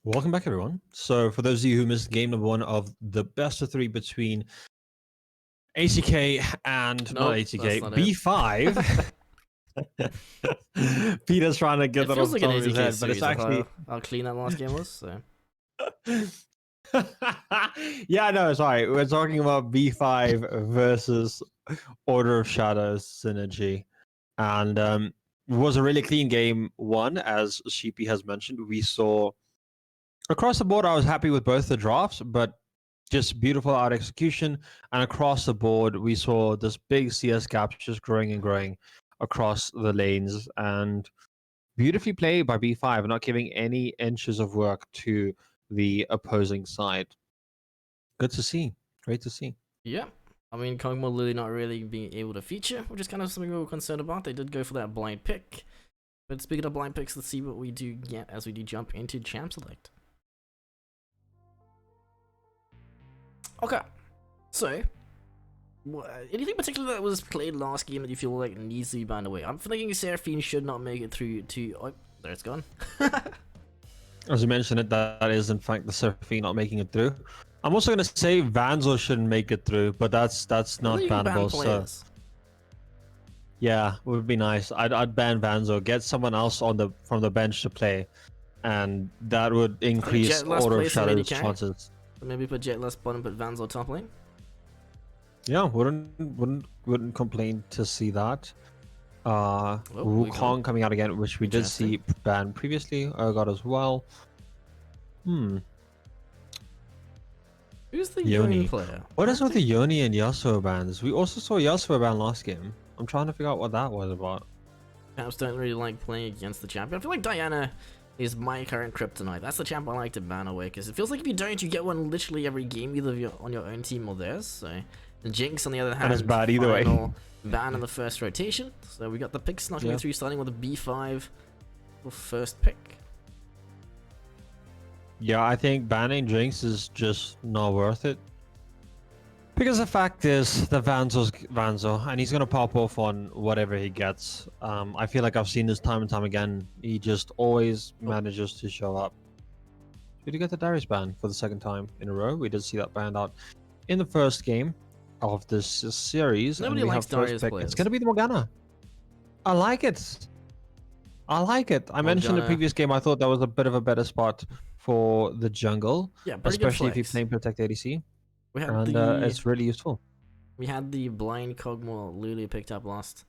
Welcome back, everyone. So, for those of you who missed game number 1 of the best of 3 between ATK and not Nope, ATK, that's not it. B5. Peter's trying to get It that feels off like the an top of his ATK head, but it's series of actually how clean that last game was. So yeah, no, sorry. We're talking about B5 versus Order of Shadows synergy. And it was a really clean game one, as Sheepy has mentioned. We saw across the board, I was happy with both the drafts, but just beautiful out execution. And across the board, we saw this big CS gap just growing and growing across the lanes. And beautifully played by B5, not giving any inches of work to the opposing side. Good to see. Great to see. Yeah. I mean, Kog'Maw Lily not really being able to feature, which is kind of something we were concerned about. They did go for that blind pick. But speaking of blind picks, let's see what we do get as we do jump into Champ Select. Okay. So, anything particular that was played last game that you feel like needs to be banned away? I'm thinking Seraphine should not make it through to... Oh, there it's gone. As you mentioned it, that is in fact the Seraphine not making it through. I'm also going to say Vanzo shouldn't make it through, but that's not bannable. So yeah, would be nice. I'd ban Vanzo, get someone else on from the bench to play, and that would increase Order of Shadows chances. So maybe put Jetless bottom, put Vanzo top lane. Yeah, wouldn't complain to see that. Wukong coming out again, which we did see banned previously. Elgato as well. Who's the Yoni player? What is with the Yoni and Yasuo bans? We also saw Yasuo ban last game. I'm trying to figure out what that was about. Champs don't really like playing against the champion. I feel like Diana is my current kryptonite. That's the champ I like to ban away, because it feels like if you don't, you get one literally every game, either on your own team or theirs. So, and Jinx on the other hand, and it's bad either way. Ban in the first rotation. So we got the picks not coming through, starting with a B5 for first pick. Yeah, I think banning Jinx is just not worth it. Because the fact is, the Vanzo's Vanzo, and he's going to pop off on whatever he gets. I feel like I've seen this time and time again. He just always manages to show up. Did you get the Darius ban for the second time in a row? We did see that banned out in the first game of this series. Nobody likes Darius players. It's going to be the Morgana. I like it. I like it. I mentioned in the previous game, I thought that was a bit of a better spot for the jungle. Yeah, especially if you're playing Protect ADC. It's really useful. We had the blind Kog'Maw Lulu picked up last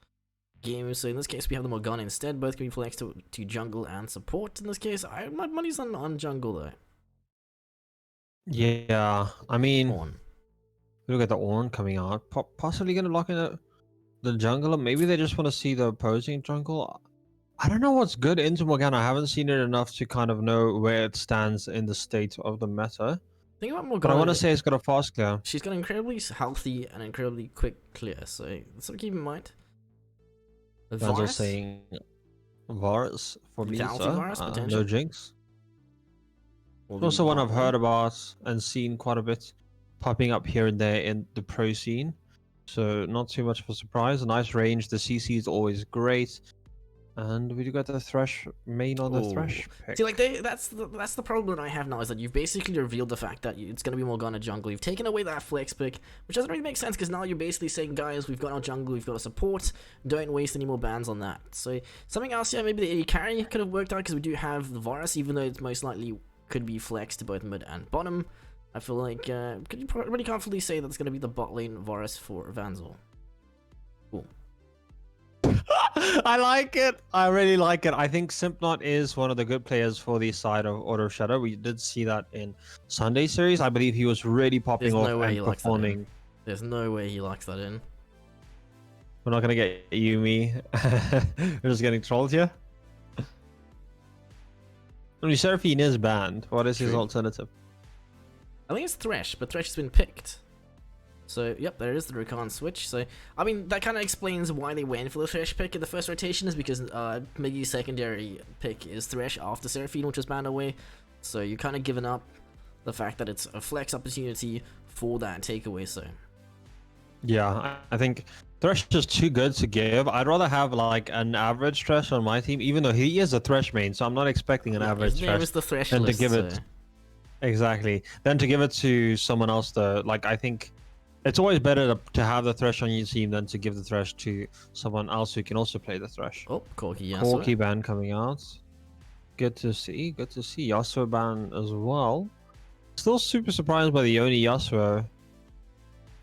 game, so in this case we have the Morgana instead. Both can be flexed to jungle and support. In this case, my money's on jungle though. Yeah, I mean, look at the Ornn coming out. Possibly going to lock in the jungle, or maybe they just want to see the opposing jungle. I don't know what's good into Morgana. I haven't seen it enough to kind of know where it stands in the state of the meta. Think about Morgana. But I want to say it's got a fast clear. She's got incredibly healthy and incredibly quick clear, so that's something to keep in mind. Varus saying Varus for me, no Jinx. Also one I've heard about and seen quite a bit popping up here and there in the pro scene. So not too much of a surprise. A nice range. The CC is always great. And we do got the Thresh main on the Thresh pick. See, like that's the problem I have now, is that you've basically revealed the fact that it's gonna be Morgana jungle. You've taken away that flex pick, which doesn't really make sense, because now you're basically saying, guys, we've got our jungle, we've got our support. Don't waste any more bans on that. So something else, yeah, maybe the AD carry could have worked out, because we do have the Varus, even though it's most likely could be flexed to both mid and bottom. I feel like could you pretty confidently say that it's gonna be the bot lane Varus for Vanzo. Cool. I like it. I really like it. I think Simpnot is one of the good players for the side of Order of Shadow. We did see that in Sunday series. I believe he was really popping off and performing. There's no way he locks that in. We're not gonna get Yumi. We're just getting trolled here. I mean, Seraphine is banned. What is his alternative? I think it's Thresh, but Thresh has been picked. So, yep, there is the Rakan switch. So, I mean, that kind of explains why they went for the Thresh pick in the first rotation, is because Miggy's secondary pick is Thresh after Seraphine, which was banned away. So, you're kind of giving up the fact that it's a flex opportunity for that takeaway, so. Yeah, I think Thresh is too good to give. I'd rather have, like, an average Thresh on my team, even though he is a Thresh main, so I'm not expecting an average Thresh. Is the Thresh than list, to give it. Exactly. Then to give it to someone else, though, like, I think it's always better to have the Thresh on your team than to give the Thresh to someone else who can also play the Thresh. Oh, Corki Yasuo. Corki ban coming out. Good to see. Good to see. Yasuo ban as well. Still super surprised by the Yoni Yasuo.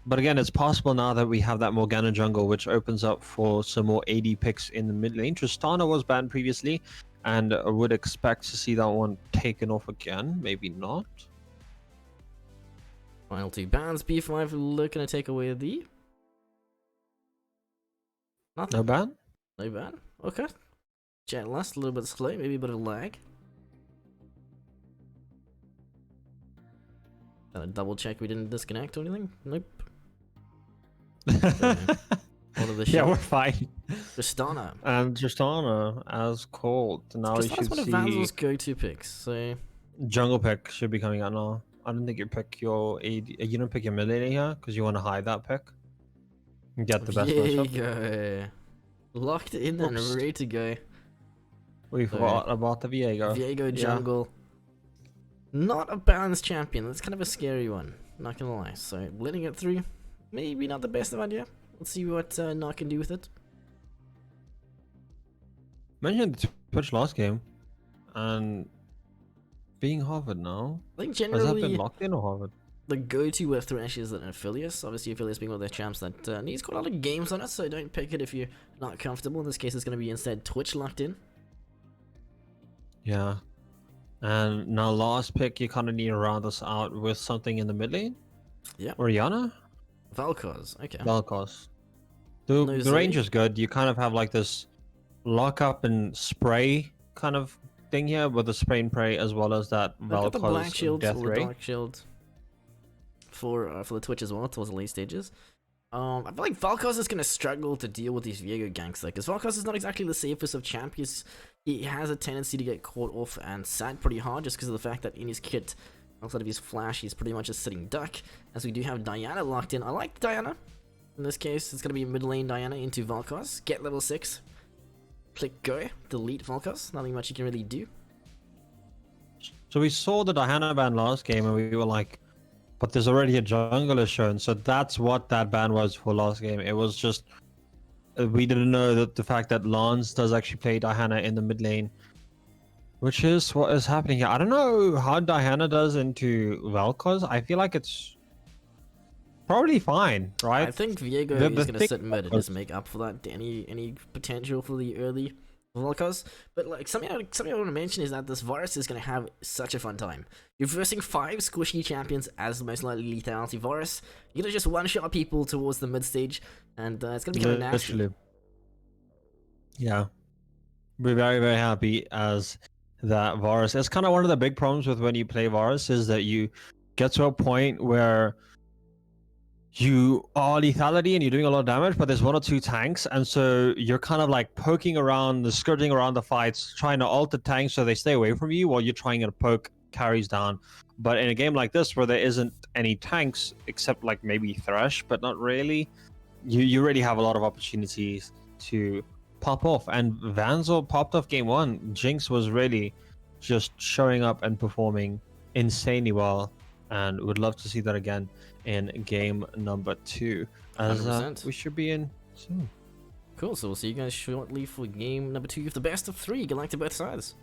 But again, it's possible now that we have that Morgana jungle, which opens up for some more AD picks in the mid lane. Tristana was banned previously, and I would expect to see that one taken off again. Maybe not. Final 2 bans. B5 looking to take away the... Nothing. No ban? No ban. Okay. Jet last, a little bit slow, maybe a bit of lag. Double check we didn't disconnect or anything? Nope. What are the Yeah, we're fine. Tristana. And Tristana, as called. Now we Tristana's should one of see Vanzel's go-to picks, so... jungle pick should be coming out now. I don't think you pick your AD. You don't pick your mid lane here because you want to hide that pick and get the best There you matchup. go. Locked in and Oops. ready to go. We forgot about the Viego. Viego Yeah. jungle. Not a balanced champion. That's kind of a scary one. Not gonna lie. So letting it through, maybe not the best of idea. Let's see what Knock can do with it. Mentioned the Twitch last game, and being Harvard now. I think Has that been generally locked in or Harvard? the go-to with Thresh is an Aphelios. Obviously, Aphelios being one of their champs that needs quite a lot of games on it, so don't pick it if you're not comfortable. In this case, it's going to be instead Twitch locked in. Yeah. And now last pick, you kind of need to round us out with something in the mid lane. Yeah. Oriana? Valkos. Okay. Vel'Koz. No The Zoe? range is good. You kind of have like this lock up and spray kind of thing here with the spray and pray as well as that I've got the black Vel'Koz shield death or the ray. dark shield for the Twitch as well towards the late stages. I feel like Valkos is gonna struggle to deal with these Viego ganks though, because Valkos is not exactly the safest of champions. He has a tendency to get caught off and sat pretty hard just because of the fact that in his kit, outside of his flash, he's pretty much a sitting duck. As we do have Diana locked in. I like Diana. In this case, it's gonna be mid lane Diana into Valkos. Get level 6. Click go. Delete Valkos. Nothing much you can really do. So we saw the Diana ban last game and we were like, but there's already a jungler shown. So that's what that ban was for last game. It was just, we didn't know that the fact that Lance does actually play Diana in the mid lane, which is what is happening here. I don't know how Diana does into Vel'Koz. I feel like it's probably fine, right? I think Viego The is going to thing sit mid and was- just make up for that any potential for the early Volcos. But like something I want to mention is that this Varus is going to have such a fun time. You're versing 5 squishy champions as the most likely lethality Varus. You're going to just one-shot people towards the mid stage, and it's going to be kind of nasty. Literally. Yeah. We're very, very happy as that Varus. It's kind of one of the big problems with when you play Varus is that you get to a point where you are lethality and you're doing a lot of damage, but there's 1 or 2 tanks, and so you're kind of like poking around, skirting around the fights, trying to ult the tanks so they stay away from you while you're trying to poke carries down. But in a game like this where there isn't any tanks except like maybe Thresh, but not really, you really have a lot of opportunities to pop off. And Vanzel popped off game 1. Jinx was really just showing up and performing insanely well, and would love to see that again in game number 2, as 100%. we should be in soon. Cool, so we'll see you guys shortly for game number 2 of the best of 3. Good luck to both sides.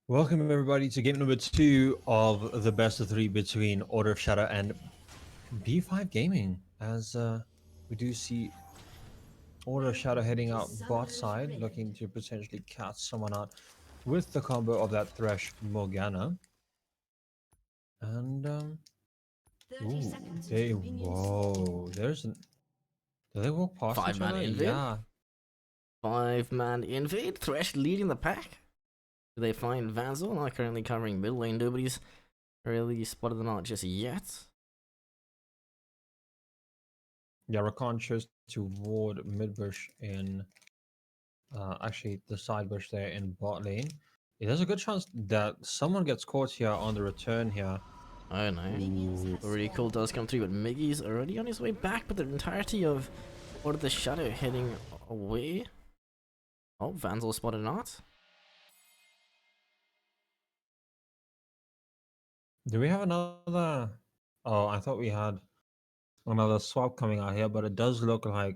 Welcome everybody to game number 2 of the best of 3 between Order of Shadow and B5 Gaming. As we do see Order of Shadow heading out bot side, looking to potentially catch someone out with the combo of that Thresh Morgana. And 30 ooh, seconds they until minions whoa, there's an do they walk past each 5-man other? invade? Yeah. 5-man invade. Thresh leading the pack. Do they find Vanzel? Not currently covering mid lane. Nobody's really spotted them out just yet. Yeah, Rakan chose to ward mid bush in actually the side bush there in bot lane. There's a good chance that someone gets caught here on the return here. Oh no. Minions have Already cool spawned. does come through, but Miggy's already on his way back, but the entirety of Order of the Shadow heading away. Oh, Vanzel spotted not. Do we have another? Oh, I thought we had another swap coming out here, but it does look like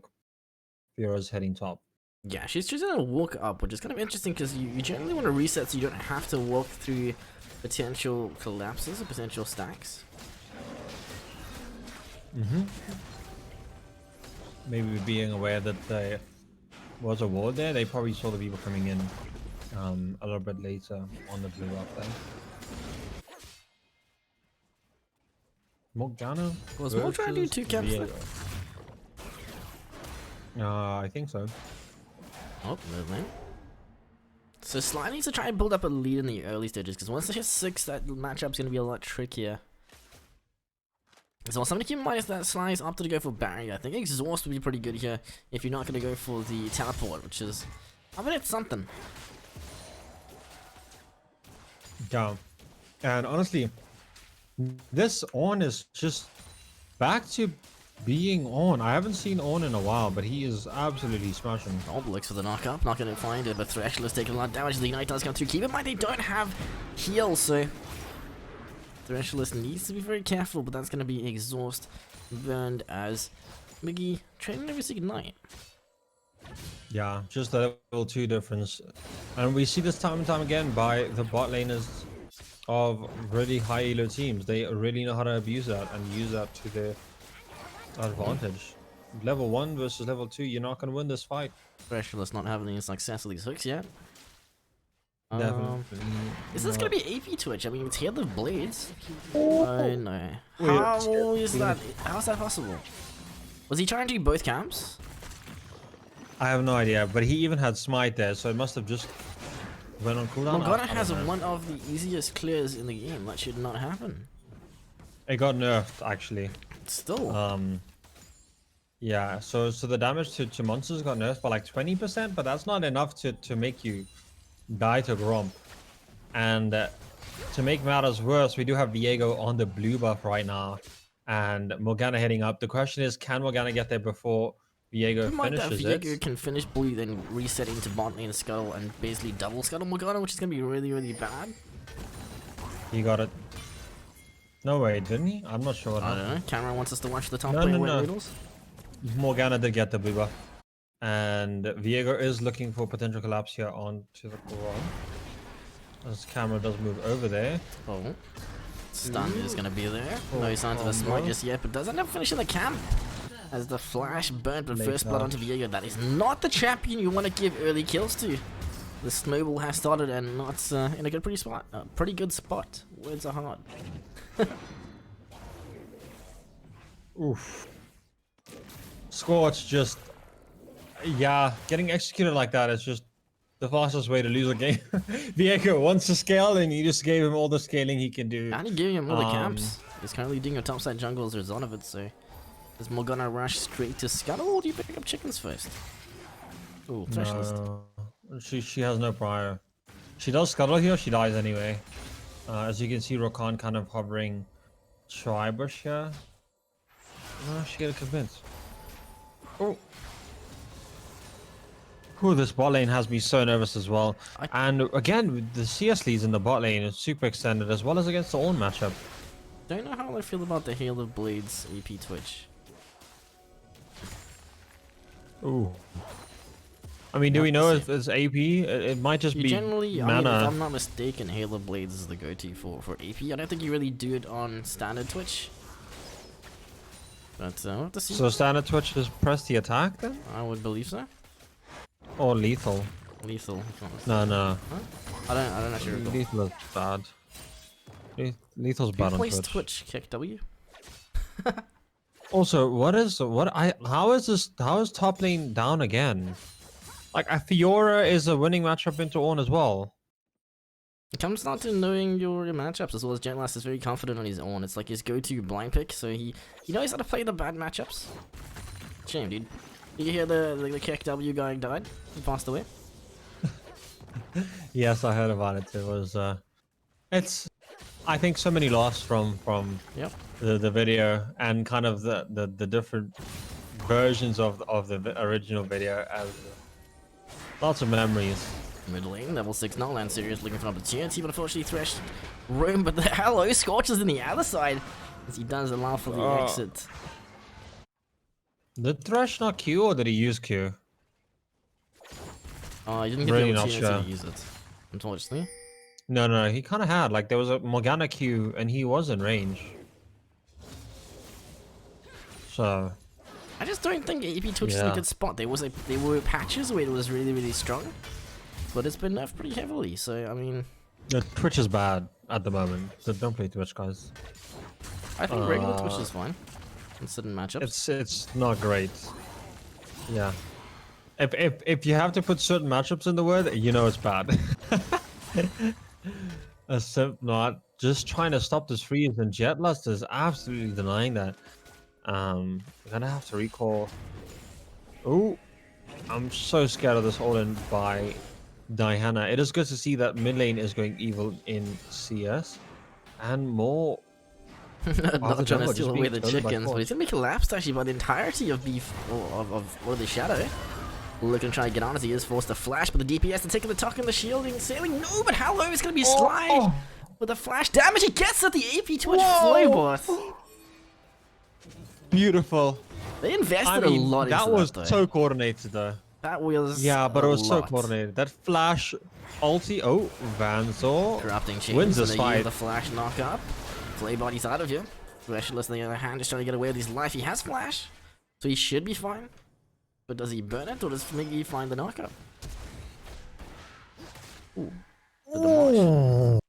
Fiora's heading top. Yeah, she's just gonna walk up, which is kind of interesting because you generally want to reset so you don't have to walk through potential collapses or potential stacks. Maybe being aware that there was a ward there, they probably saw the people coming in a little bit later on the blue up there. Morgana? Was Morgana trying to do versus 2 camps there? Viego. I think so. Oh, mid lane. So Sly needs to try and build up a lead in the early stages, because once they hit 6, that matchup's gonna be a lot trickier. So something to keep in mind is that Sly's opted to go for barrier. I think exhaust would be pretty good here if you're not gonna go for the teleport, which is, I mean, it's something. Yeah. And honestly, this on is just back to being on. I haven't seen on in a while, but he is absolutely smashing. Oh, looks for the knock up, not gonna find it, but Thresh is taking a lot of damage. The Ignite does come through. Keep in mind they don't have heal, so Threshless needs to be very careful, but that's going to be exhaust burned as Miggy training every Ignite. Yeah, just a level 2 difference. And we see this time and time again by the bot laners of really high elo teams. They really know how to abuse that and use that to their advantage. Level 1 versus level 2, you're not going to win this fight. Threshless not having any success with these hooks yet. Definitely. Is this gonna be AP Twitch? I mean, it's Hail of Blades. Oh no. How is that? How is that possible? Was he trying to do both camps? I have no idea, but he even had smite there, so it must have just went on cooldown. Morgana I don't has know. one of the easiest clears in the game. That should not happen. It got nerfed actually. Still. Yeah, so the damage to monsters got nerfed by like 20%, but that's not enough to make you die to Gromp. And to make matters worse, we do have Viego on the blue buff right now, and Morgana heading up. The question is, can Morgana get there before Viego Keep in mind that finishes Viego it? can finish blue, then reset into bot lane scuttle and basically double scuttle Morgana, which is gonna be really, really bad. He got it. No way, didn't he? I'm not sure what I happened. don't know. Camera wants us to watch the top No, lane no, wet no. noodles. Morgana did get the blue buff. And Viego is looking for potential collapse here onto the Quran. As camera does move over there. Oh. Stun is gonna be there. No signs of a smite just yet, but does end up finishing the camp. As the flash burnt with Late first blood onto Viego. That is not the champion you want to give early kills to. The snowball has started and not in a pretty good spot. Words are hard. Oof. Scorch just... Yeah, getting executed like that is just the fastest way to lose a game. Viego wants to scale and you just gave him all the scaling he can do. And he gave him all the camps. He's currently doing a topside jungle as a result of it, so... Does Morgana rush straight to scuttle, or do you pick up chickens first? Ooh, Threshless. No, she has no prior. She does scuttle here, she dies anyway. As you can see, Rakan kind of hovering Tribush here. No, she gets convinced. Oh. Ooh, this bot lane has me so nervous as well. And again, the CS leads in the bot lane is super extended as well as against the own matchup. Don't know how I feel about the Hail of Blades AP Twitch. Ooh. I mean, do Not we the know same. if it's AP? It might just You be generally, I mean, if mana. I'm not mistaken, Halo Blades is the go-to for AP. I don't think you really do it on standard Twitch. But we'll have to see. So standard Twitch is press the attack then? I would believe so. Or lethal? Lethal. if not mistaken. No, no. I don't actually recall. Lethal is bad. Lethal's Who bad on plays Twitch. Twitch? Kick W? Also, how is top lane down again? Like a Fiora is a winning matchup into Ornn as well. It comes down to knowing your matchups as well as Jetlast is very confident on his own. It's like his go-to blind pick, so he knows how to play the bad matchups. Shame, dude. Did you hear the Kick W guy died? He passed away. Yes, I heard about it. It was it's I think so many lost from Yep. the video and kind of the different versions of the original video as lots of memories. Mid lane, level 6 Nolan Serious looking for an opportunity, but unfortunately Thresh room, but the hello Scorches in the other side as he does allow for the exit. Did Thresh not Q or did he use Q? Oh, he didn't get Really the not opportunity sure. to use it, unfortunately. No, he kind of had. Like, there was a Morgana Q, and he was in range. So, I just don't think AP Twitch is in a Yeah. good spot. There were patches where it was really strong, but it's been nerfed pretty heavily. So I mean, the Twitch is bad at the moment. So don't play Twitch, guys. I think regular Twitch is fine in certain matchups. It's not great. Yeah. If you have to put certain matchups in the word, you know it's bad. A simp not just trying to stop this freeze, and Jetlust is absolutely denying that. I'm gonna have to recall. Oh, I'm so scared of this all-in by Diana. It is good to see that mid lane is going evil in CS, and more. Not trying to jungle steal just away being the killed by chickens, but Thor. he's gonna be collapsed actually by the entirety of beef of the shadow. Looking to try and get on as he is forced to flash, but the DPS to take the tuck and the shielding, sailing. No, but how low is gonna be slide with the flash damage he gets at the AP Twitch Flowbot. Beautiful. They invested I mean, a lot that into was that though. so coordinated though. That was Yeah, but it a was so lot. coordinated. That flash ulti. Oh, Vanzor Corrupting chains, wins and this they use fight. the flash knock up. Flaybody's out of here. Specialist on the other hand is trying to get away with his life. He has flash, so he should be fine. But does he burn it or does Miggy find the knockup? Ooh. The demolish.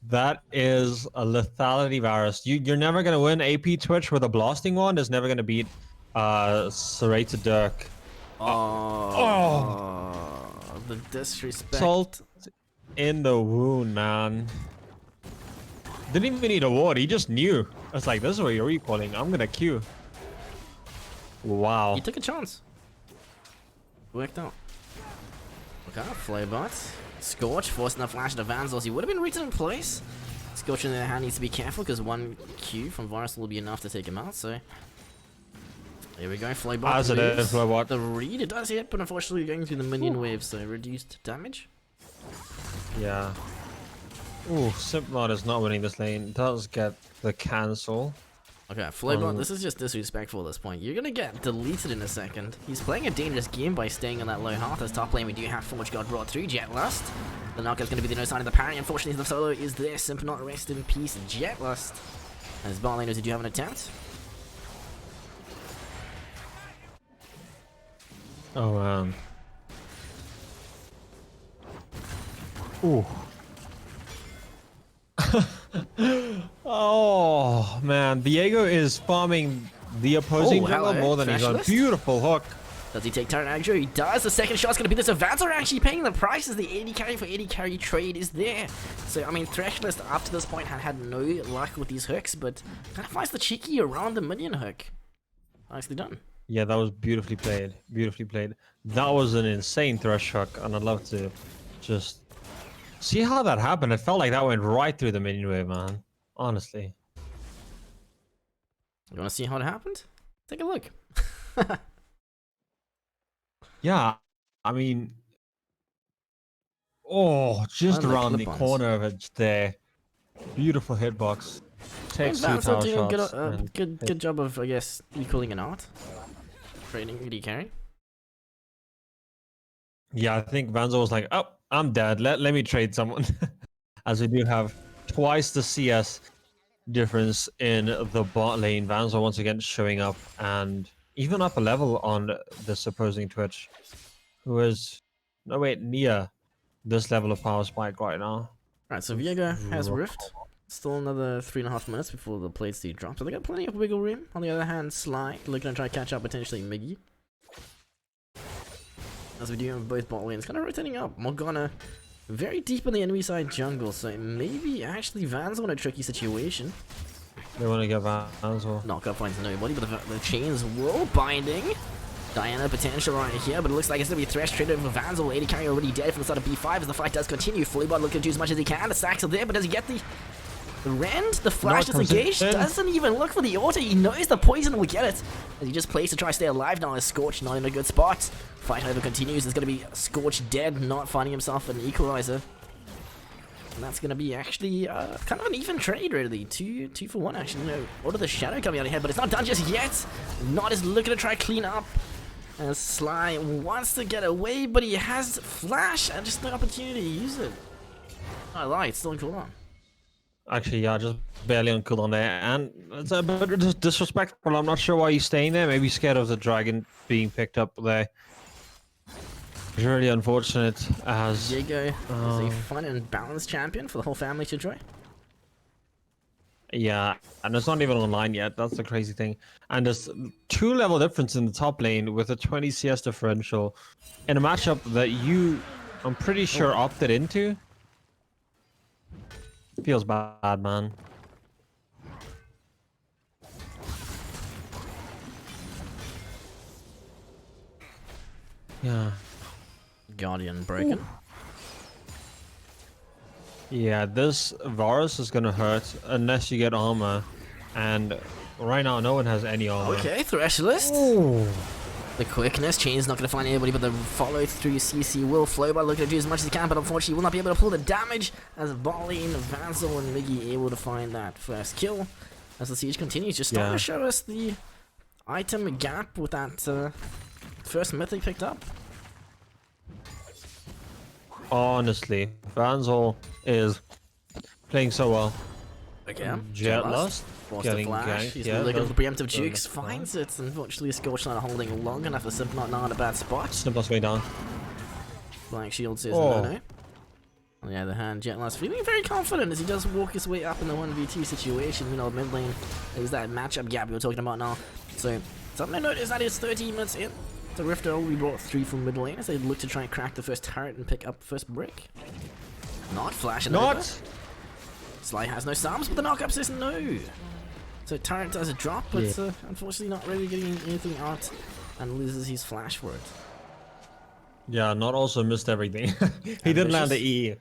That is a lethality virus. You're never gonna win AP Twitch with a blasting one. Is never gonna beat Serrated Dirk. The disrespect. Salt in the wound, man. Didn't even need a ward. He just knew. It's like, this is where you're recalling. I'm gonna Q. Wow. He took a chance. Worked out. Okay, Flaybot. Scorch forcing the flash to Vanzos. He would have been rooted in place. Scorch in their hand needs to be careful because one Q from Varus will be enough to take him out, so. Here we go, Flaybot. As it is, Flowbot. The read, it does hit, but unfortunately going through the minion wave, so reduced damage. Yeah. Ooh, Simplot is not winning this lane. Does get the cancel. Okay, Flaybot, this is just disrespectful at this point. You're gonna get deleted in a second. He's playing a dangerous game by staying on that low health. As top lane, we do have Forge God brought through Jetlust. The knockup's gonna be the no sign of the parry. Unfortunately, the solo is there. Simp not rest in peace, Jetlust. As bot laners, did you have an attempt? Oh, man. Ooh. Oh, man. Diego is farming the opposing Oh, jungle hello, more than he's on. Specialist. Beautiful hook. Does he take turn aggro? He does. The second shot's gonna be this. So Vans are actually paying the price as the AD carry for AD carry trade is there. So, I mean, Threshlist up to this point had no luck with these hooks, but kind of finds the cheeky around the minion hook. Nicely done. Yeah, that was beautifully played. Beautifully played. That was an insane thresh hook, and I'd love to just see how that happened. It felt like that went right through the minion wave, man. Honestly. You wanna see how it happened? Take a look. Yeah, I mean, oh, just And the around the clip-ons. corner of it there. Beautiful hitbox. Takes two Vans tower are doing shots. a and good job of, I guess, equaling it out. Trading AD carry. Yeah, I think Vanzo was like, oh, I'm dead. Let me trade someone. As we do have twice the CS difference in the bot lane. Vanzo once again showing up and even up a level on this opposing Twitch, who is no wait near this level of power spike right now. Right, so Viego has Rift. Still another 3.5 minutes before the plates do drop, so they got plenty of wiggle room. On the other hand, Sly looking to try to catch up potentially Miggy. As we do have both bot lanes kind of rotating up. Morgana very deep in the enemy side jungle, so maybe actually Van's in a tricky situation. They want to get Vanzo. Knockup finds nobody, but the chains will binding. Diana potential right here, but it looks like it's going to be Thresh traded for Vanzel. ATK already dead from the start of B5 as the fight does continue. Fullybot looking to do as much as he can. The stacks are there, but does he get the rend? The flash is engaged. Doesn't even look for the auto. He knows the poison will get it. As he just plays to try to stay alive now. Is Scorch not in a good spot. Fight over continues. It's going to be Scorch dead, not finding himself an equalizer. And that's going to be actually kind of an even trade, really. Two for one, actually. No, Order the Shadow coming out of here, but it's not done just yet. Not is looking to try to clean up. As Sly wants to get away, but he has flash and just no opportunity to use it. I lie, it's still in cooldown. Actually, yeah, just barely on cooldown there, and it's a bit disrespectful. I'm not sure why he's staying there. Maybe scared of the dragon being picked up there. It's really unfortunate. As Diego is a fun and balanced champion for the whole family to enjoy. yeah, and it's not even online yet. That's the crazy thing. And there's 2 level difference in the top lane with a 20 CS differential in a matchup that you, I'm pretty sure, opted into. Feels bad, man. Yeah. Guardian broken. Ooh. Yeah, this Varus is gonna hurt unless you get armor, and right now no one has any armor. Okay, Threshlist. Ooh. The quickness, Chain's not going to find anybody, but the follow through CC will flow by looking to do as much as he can, but unfortunately will not be able to pull the damage as Barley and Vanzel and Miggy able to find that first kill. As the siege continues, just starting to show us the item gap with that first myth they picked up. Honestly, Vanzel is playing so well. Okay, Jet Lust forced to flash. He's looking for preemptive jukes, finds it. Unfortunately, Scorch not holding long enough. The Simp not now in a bad spot. Simple's way down. Flying Shield says no. On the other hand, Jet Lust feeling very confident as he does walk his way up in the 1v2 situation. You know, mid lane is that matchup gap we were talking about now. So, something to note is that it's 13 minutes in. The Rift only brought 3 from mid lane as they look to try and crack the first turret and pick up the first brick. Not flashing over. Sly has no sums, but the knockup says no. So turret does a drop, but unfortunately not really getting anything out and loses his flash for it. Yeah, not also missed everything. He didn't land the E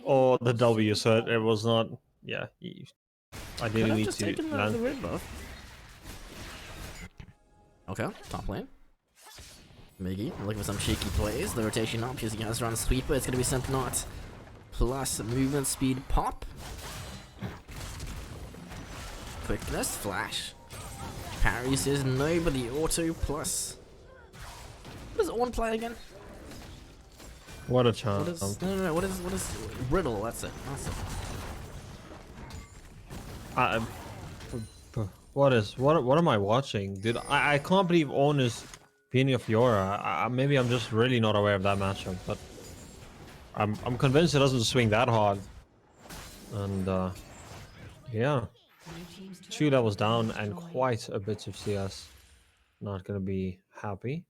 or the W, so it was not. Yeah, I didn't need to land. The red buff. Okay, top lane. Miggy looking for some cheeky plays. The rotation up, using has run sweeper. It's going to be Simp Not plus movement speed pop. Quickness, flash. Parry says no, but the auto plus. What does Orn play again? What a chance. What is, no. What is Riddle? That's it. What am I watching? Dude, I can't believe Orn is being a Fiora. Maybe I'm just really not aware of that matchup, but I'm convinced it doesn't swing that hard. And yeah. 2 levels down and quite a bit of CS. Not gonna be happy.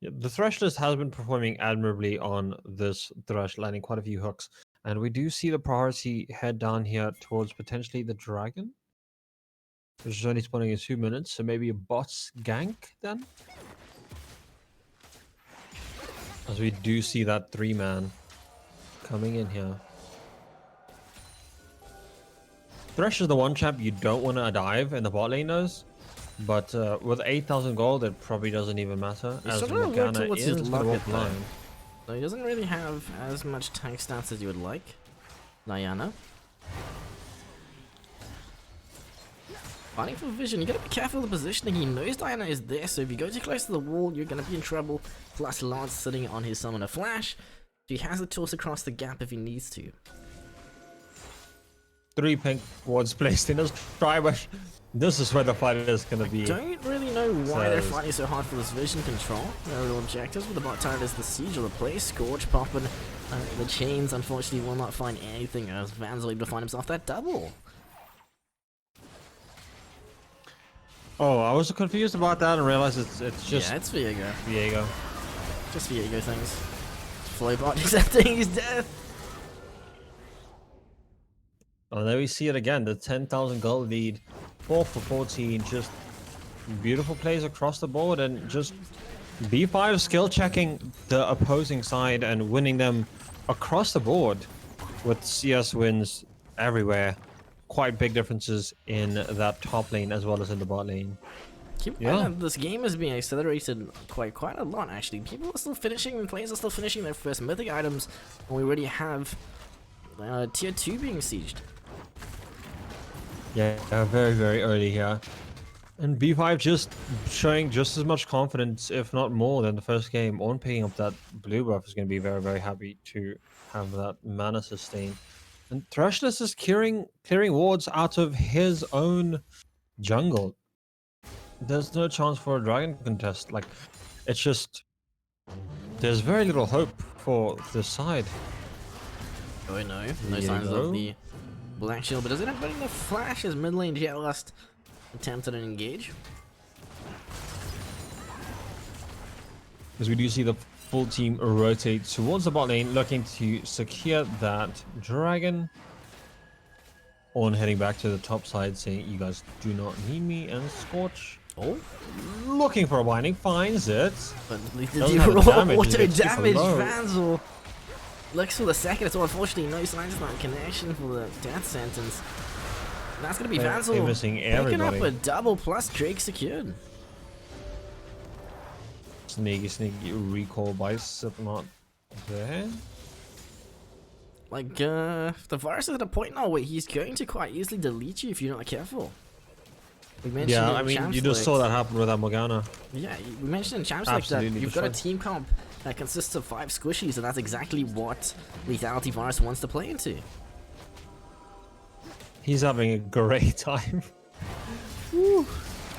Yeah, the Thresh list has been performing admirably on this Thresh, landing quite a few hooks. And we do see the priority head down here towards potentially the Dragon, which is only spawning in 2 minutes, so maybe a bots gank then? As we do see that 3-man coming in here. Thresh is the one champ you don't want to dive in the bot lane knows, but with 8,000 gold it probably doesn't even matter, as Morgana is blind. So he doesn't really have as much tank stats as you would like. Diana. Fighting for vision, you gotta be careful of the positioning. He knows Diana is there, so if you go too close to the wall, you're gonna be in trouble. Plus, Lance sitting on his Summoner Flash. He has the tools across the gap if he needs to. 3 pink wards placed in his tri-bush. This is where the fight is gonna be. Don't really know why they're So- fighting so hard for this vision control. Their real objectives with the bot turret is the siege of the place. Scorch popping the chains, unfortunately, will not find anything as Van's able to find himself that double. Oh, I was confused about that and realized it's just Yeah, it's Viego. Viego. Just Viego things. Flowbot accepting his death. And there we see it again, the 10,000 gold lead, 4 for 14, just beautiful plays across the board, and just B5 skill checking the opposing side and winning them across the board with CS wins everywhere. Quite big differences in that top lane as well as in the bot lane. Yeah. This game is being accelerated quite a lot actually. People are still finishing, and players are still finishing their first mythic items, and we already have tier 2 being sieged. Yeah, very, very early here. And B5 just showing just as much confidence, if not more, than the first game on picking up that blue buff. Is going to be very, very happy to have that mana sustain. And Thrashless is clearing wards out of his own jungle. There's no chance for a dragon contest. Like, it's just... There's very little hope for this side. Oh no, no There you signs go. of the Black Shield, but does it have enough flash as mid lane Jetlust attempted an engage? As we do see the full team rotate towards the bot lane, looking to secure that dragon. On heading back to the top side, saying, "You guys do not need me." And Scorch, Oh, looking for a binding, finds it. but Doesn't have the damage, auto it's super damage low. Vanzel looks for the second. It's unfortunately no signs of that connection for the death sentence. That's gonna be They're Vanzel missing picking up everybody. a double plus Drake secured. Sneaky recall by Slipknot there. Like, the virus is at a point now where he's going to quite easily delete you if you're not careful. We mentioned Yeah, in I mean, Champs you just saw Select- that happen with that Morgana. Yeah, we mentioned in Champs Select that Absolutely you've got a destroyed. team comp that consists of 5 squishies, and that's exactly what Lethality Virus wants to play into. He's having a great time.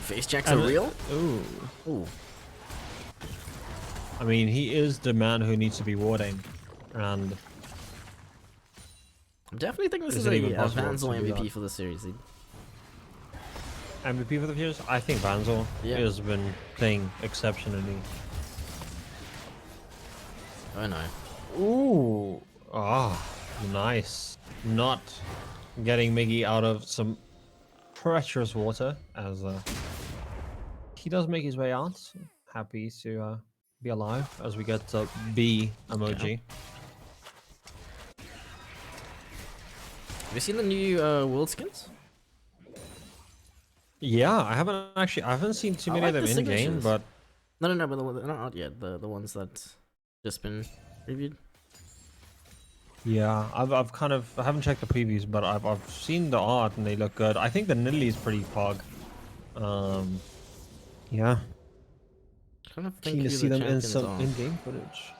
Face checks are real. Ooh. Ooh. I mean, he is the man who needs to be warding, and I'm definitely thinking this Is is it a even possible Vanzel to do MVP that? for the series. MVP for the viewers. I think Vanzel Yeah. has been playing exceptionally. Oh no. Ooh, nice. Not getting Miggy out of some treacherous water, as he does make his way out. Happy to be alive as we get the B emoji. Have you seen the new world skins? Yeah, I haven't seen too I many like of them the in game, signatures. but No, but they're not out yet. The ones that just been reviewed. yeah, I haven't checked the previews, but I've seen the art and they look good. I think the Nidalee is pretty pog. Yeah, Kind of think keen to who see the them in champions some are. in-game footage.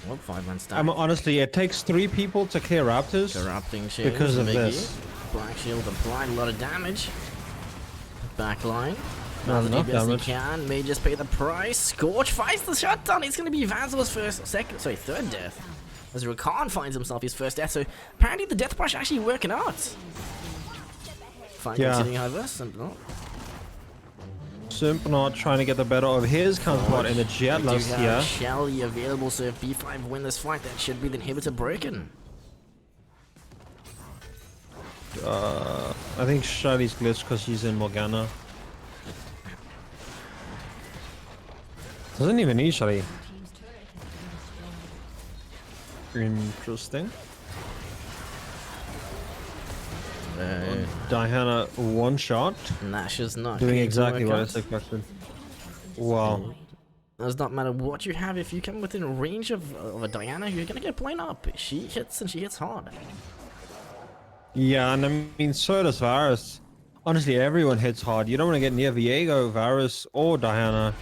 Well, 5-man stack. Honestly, it takes 3 people to clear Raptors. Corrupting shield. because of Miggy. this. Black shield applied a lot of damage. Backline. Not As enough deep as he damage. can, may just pay the price. Scorch finds the shutdown. It's going to be Vanzel's third death. As Rakan finds himself his first death. So apparently the death brush actually working out. Fine, Yeah. continuing however. Simple. Simp not trying to get the better of his counterpart in the We jet do last have here. Shelly available, so if B5 win this fight, that should be the inhibitor broken. I think Shelly's glitched because she's in Morgana. Doesn't even need Shelly. Interesting. Diana one shot, Nash is not doing going to exactly work what I out. expected. Wow. Does not matter what you have, if you come within range of a Diana, you're gonna get blown up. She hits and she hits hard. Yeah, and I mean, so does Varus. Honestly, everyone hits hard. You don't want to get near Viego, Varus, or Diana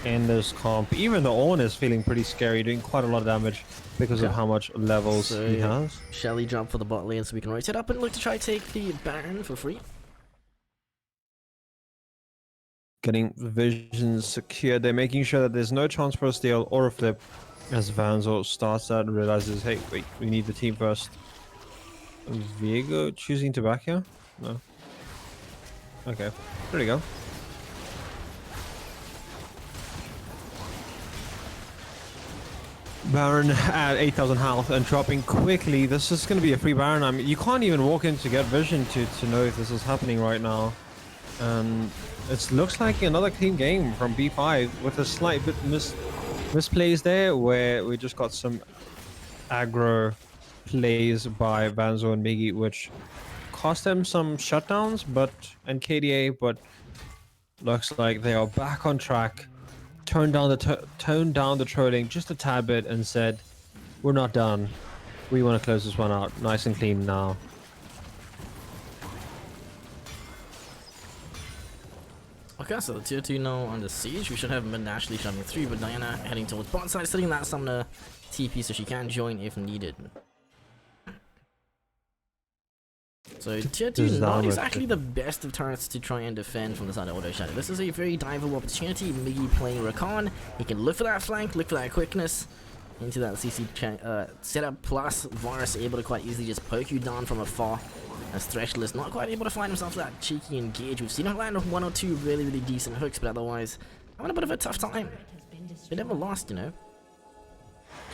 in this comp. Even the Ornn is feeling pretty scary, doing quite a lot of damage because of how much levels he has. Shelly jump for the bot lane so we can rotate up and look to try take the Baron for free. Getting visions secured. They're making sure that there's no chance for a steal or a flip as Vanzo starts that and realizes, hey, wait, we need the team first. Viego choosing to back here? No. Okay, there we go. Baron at 8,000 health and dropping quickly. This is going to be a free Baron. I mean, you can't even walk in to get vision to know if this is happening right now. And it looks like another clean game from B5 with a slight bit misplays there where we just got some aggro plays by Vanzo and Miggy, which cost them some shutdowns and KDA, but looks like they are back on track. Toned down the trolling just a tad bit and said, we're not done. We want to close this one out nice and clean now. Okay, so the tier 2 now under siege. We should have mid naturally shoving through, but Diana heading towards bot side, setting that summoner TP so she can join if needed. So tier 2 is not exactly the best of turrets to try and defend from the side of Auto Shadow. This is a very diveable opportunity. Miggy playing Rakan. He can look for that flank, look for that quickness into that CC setup, plus Varus able to quite easily just poke you down from afar. As Threshold is not quite able to find himself that cheeky engage. We've seen him land one or two really decent hooks, but otherwise having a bit of a tough time. They never lost, you know.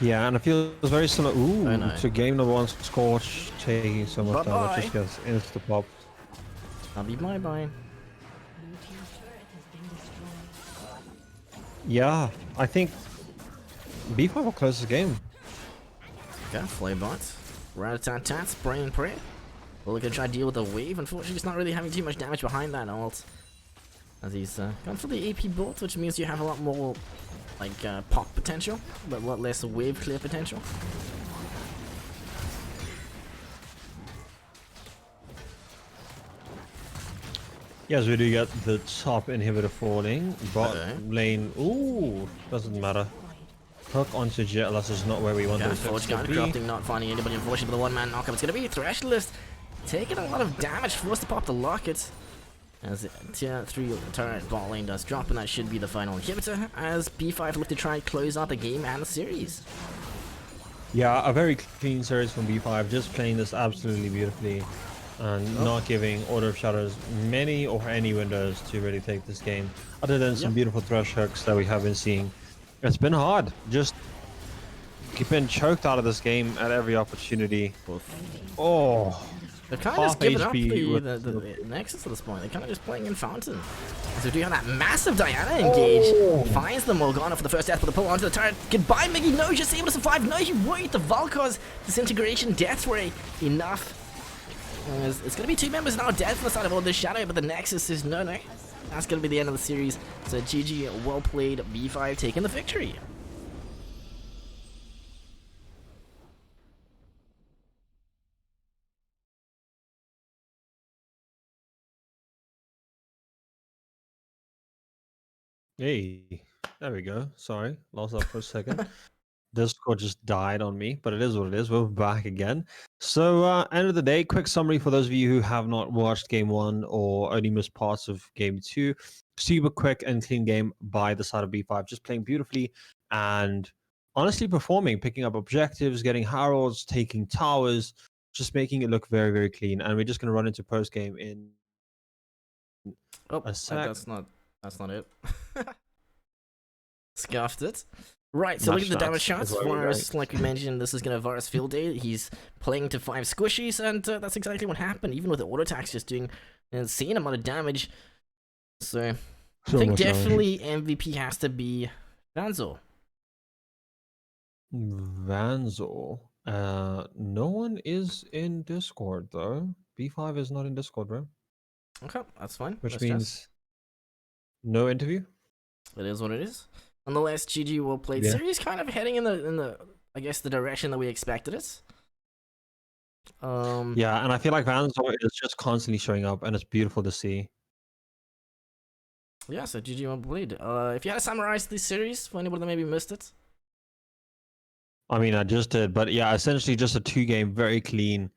Yeah, and I feel it's very similar no. to game number 1 Scorch taking so much damage, just gets insta pop. I'll be bye. Yeah, I think B5 will close this game. Okay, Flaybot. Rat-a-tat-tat, spray and pray. We're looking to try to deal with the wave. Unfortunately, he's not really having too much damage behind that ult. As he's gone for the AP bolt, which means you have a lot more like pop potential, but a lot less wave clear potential. Yes, we do get the top inhibitor falling. Bot lane, doesn't matter. Hook onto Jetless is not where we want those hooks to be. Dropping, not finding anybody. Unfortunately, but the one-man knockup. It's going to be Threshold taking a lot of damage, forced to pop the locket. As tier 3 turret bot lane does drop, and that should be the final inhibitor. As B5 look to try and close out the game and the series. Yeah, a very clean series from B5, just playing this absolutely beautifully. And not giving Order of Shadows many or any windows to really take this game, other than some beautiful thrush hooks that we have been seeing. It's been hard, just been choked out of this game at every opportunity. They're kind of just giving up the Nexus at this point. They're kind of just playing in Fountain. So do you have that massive Diana engage? Finds the Morgana for the first death, but the pull onto the turret. Goodbye, Miggy. No, he's just able to survive. No, he won't. The Valkor's disintegration death ray enough. It's going to be 2 members now dead from the side of all this shadow, but the Nexus is no. That's going to be the end of the series. So GG, well played, B5 taking the victory. Hey, there we go. Sorry, lost that for a second. Discord just died on me, but it is what it is. We're back again. So, end of the day, quick summary for those of you who have not watched Game 1 or only missed parts of Game 2. Super quick and clean game by the side of B5, just playing beautifully and honestly performing, picking up objectives, getting heralds, taking towers, just making it look very clean. And we're just going to run into post game in a sec. That's not it. Scuffed it. Right, so look at the damage shots. Varus, like we mentioned, this is going to Varus field day. He's playing to 5 squishies, and that's exactly what happened. Even with the auto attacks just doing an insane amount of damage. So I think definitely MVP has to be Vanzo. No one is in Discord, though. B5 is not in Discord, bro. Okay, that's fine. Which means no interview? It is what it is. Nonetheless, GG well played. Yeah. Series kind of heading in the I guess the direction that we expected it. Yeah, and I feel like Vanzor is just constantly showing up, and it's beautiful to see. Yeah, so GG well played. If you had to summarize this series for anybody that maybe missed it. I mean, I just did, but yeah, essentially just a 2-game, very clean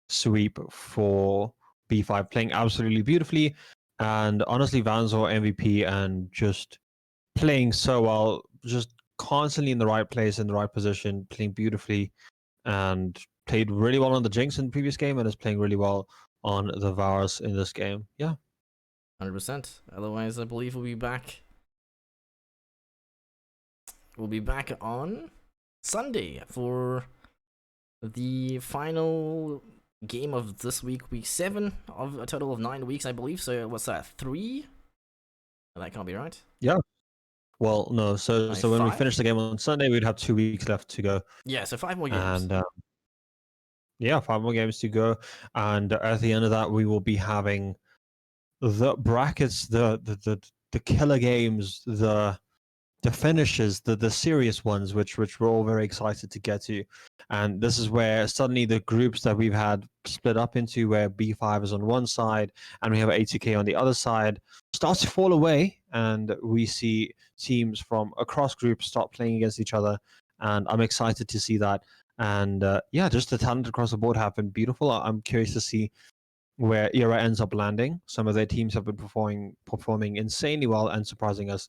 sweep for B5, playing absolutely beautifully, and honestly, Vanzor MVP and just playing so well, just constantly in the right place, in the right position, playing beautifully, and played really well on the Jinx in the previous game, and is playing really well on the Varus in this game. Yeah. 100%. Otherwise, I believe we'll be back. We'll be back on Sunday for the final game of this week, week 7 of a total of 9 weeks, I believe. So what's that? 3? That can't be right. Yeah. Well, no. So Like when we 5? finish the game on Sunday, we'd have 2 weeks left to go, Yeah, so 5 more games. and yeah, 5 more games to go, and at the end of that, we will be having the brackets, the killer games, the finishes, the serious ones, which we're all very excited to get to. And this is where suddenly the groups that we've had split up into, where B5 is on one side and we have ATK on the other side, starts to fall away, and we see teams from across groups start playing against each other, and I'm excited to see that. And yeah, just the talent across the board have been beautiful. I'm curious to see where ERA ends up landing. Some of their teams have been performing insanely well and surprising us,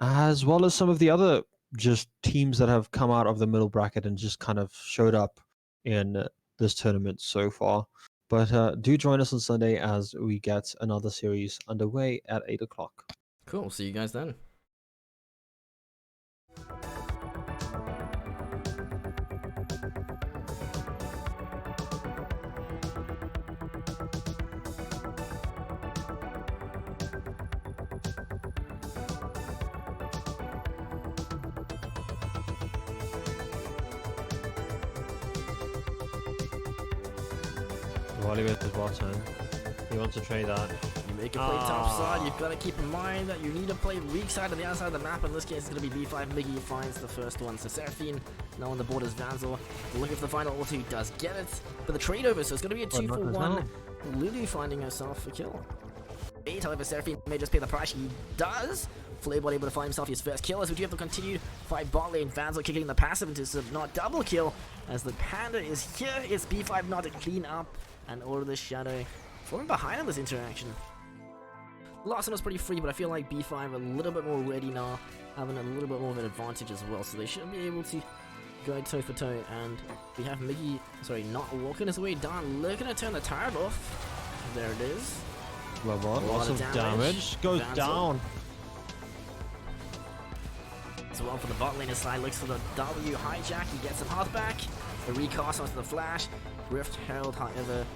as well as some of the other just teams that have come out of the middle bracket and just kind of showed up in this tournament so far. But do join us on Sunday as we get another series underway at 8 o'clock. Cool. See you guys then. Wally with his bottom. He wants to trade that. You make a play top side, you've got to keep in mind that you need to play weak side to the outside of the map. In this case, it's going to be B5. Miggy finds the first one. So Seraphine, now on the board is Vanzor. Looking for the final ulti, does get it. But the trade over, so it's going to be a 2 for 1. Lulu finding herself a kill. 8, however, Seraphine may just pay the price. He does. Flaybot able to find himself his first kill, as we do have the continued fight bot lane. Vanzor kicking the passive into some not double kill, as the Panda is here. It's B5 not to clean up, and Order the Shadow falling behind on this interaction. Last one was pretty free, but I feel like B5 a little bit more ready now, having a little bit more of an advantage as well, so they should be able to go toe for toe. And we have Miggy, sorry, not walking his way down, looking to turn the turret off. There it is. Well, lots of damage. Goes Vanzor down. as well for the bot laner side. Looks for the W hijack. He gets some health back. The recast onto the flash. Rift Herald, however,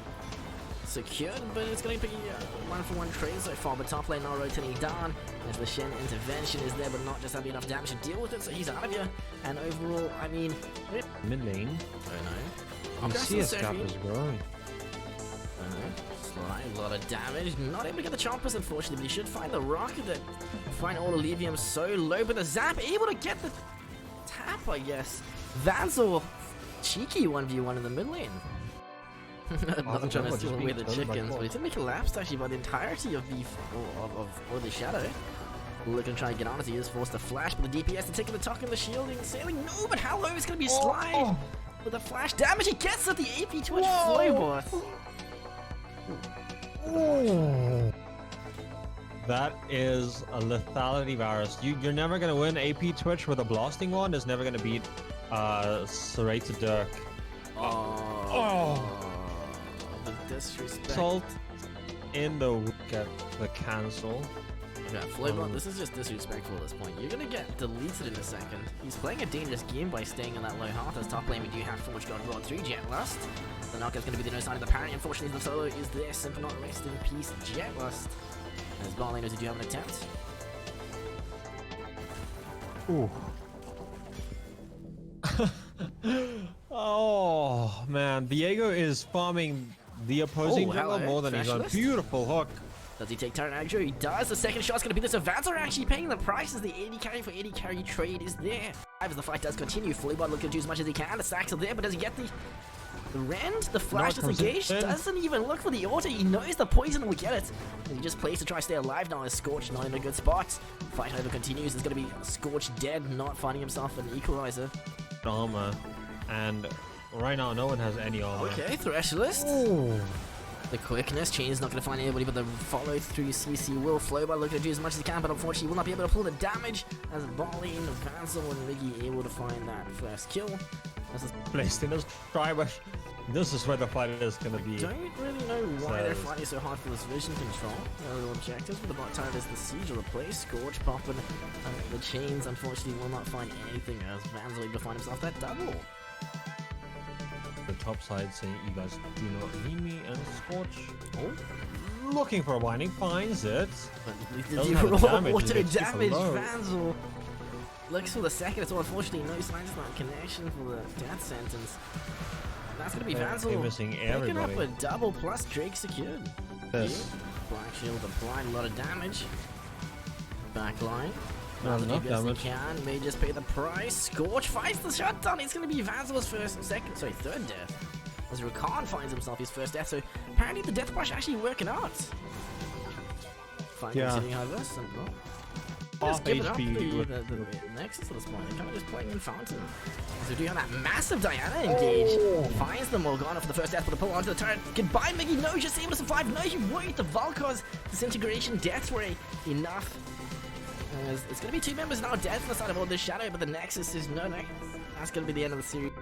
secured, but it's going to be a 1-for-1 trade so far. But top lane now rotating down as the Shen intervention is there, but not just having enough damage to deal with it, so he's out of here. And overall, I mean, Mid lane. I don't know. And CS gap is growing. I don't know. Slide, a lot of damage. Not able to get the chompers, unfortunately, but he should find the rocket that find all the Levium so low. But the Zap able to get the tap, I guess. Vanzor, cheeky 1v1 in the mid lane. Not trying to steal away the chickens, but he didn't make it lapsed actually by the entirety of or the Shadow. Looking to try and get on it, he is forced to flash, but the DPS to take the tuck and the shielding, sailing. No, but how low is going to be Slide with the flash damage? He gets at the AP Twitch Flowbot. That is a lethality virus. You're never gonna win AP Twitch with a blasting one. Is never gonna beat Serrated Dirk. The disrespect. Salt in the get the cancel. Yeah, Flowbot, this is just disrespectful at this point. You're gonna get deleted in a second. He's playing a dangerous game by staying in that low health. As top lane, we do have Forge God Rod 3 Jet Lust. The knockout's gonna be the no sign of the parry. Unfortunately, the solo is there. Simply not rest in peace, Jet Lust. And as bot laners, we do have an attempt. Ooh. Oh man, Diego is farming the opposing Oh, jungle hello, more than he's on. Specialist. Beautiful hook. Does he take turn aggro? He does. The second shot's going to be this. So Vans are actually paying the price as the 80 carry for 80 carry trade is there. As the fight does continue, Fullybot looking to do as much as he can. The stacks are there, but does he get the rend? The flash is engaged. Doesn't even look for the auto. He knows the poison will get it. And he just plays to try to stay alive now. Is Scorch not in a good spot. Fight over continues. It's going to be Scorch dead, not finding himself an equalizer. Armor. And right now, no one has any armor. Okay, Threshlist. Ooh. The quickness, Chain is not going to find anybody, but the follow through CC will flow by looking to do as much as he can, but unfortunately will not be able to pull the damage as Barley and Vansel and Riggy able to find that first kill. Placed in his try, but this is where the fight is going to be. Don't really know why they're fighting so hard for this vision control. Their little objectives, but the bot turret is the siege of the place. Scorch popping the chains, unfortunately will not find anything as Vansel able to find himself that double. The top side saying you guys do not need me, and Scorch Oh, looking for a binding, finds it. the Doesn't have the damage, auto it's super damage. low. Vansel looks for the second. It's unfortunately no signs of that connection for the death sentence. That's gonna be They're Vansel missing picking up everybody. a double plus Drake secured. This. Black shield applied, a lot of damage. Backline. Not enough damage. Can may just pay the price. Scorch finds the shutdown. It's going to be Vansel's third death. As Rakan finds himself his first death. So apparently the death brush actually working out. Fine, Yeah. considering how this and Half give it up HP. the Nexus at this point. They're kind of just playing in Fountain. So do you have that massive Diana engage? Finds the Morgana for the first death, but the pull onto the turret. Goodbye, Miggy. No, just able to survive. No, you won't. The Valkor's disintegration death ray enough. It's going to be two members now dead from the side of all this shadow, but the Nexus is no. That's going to be the end of the series.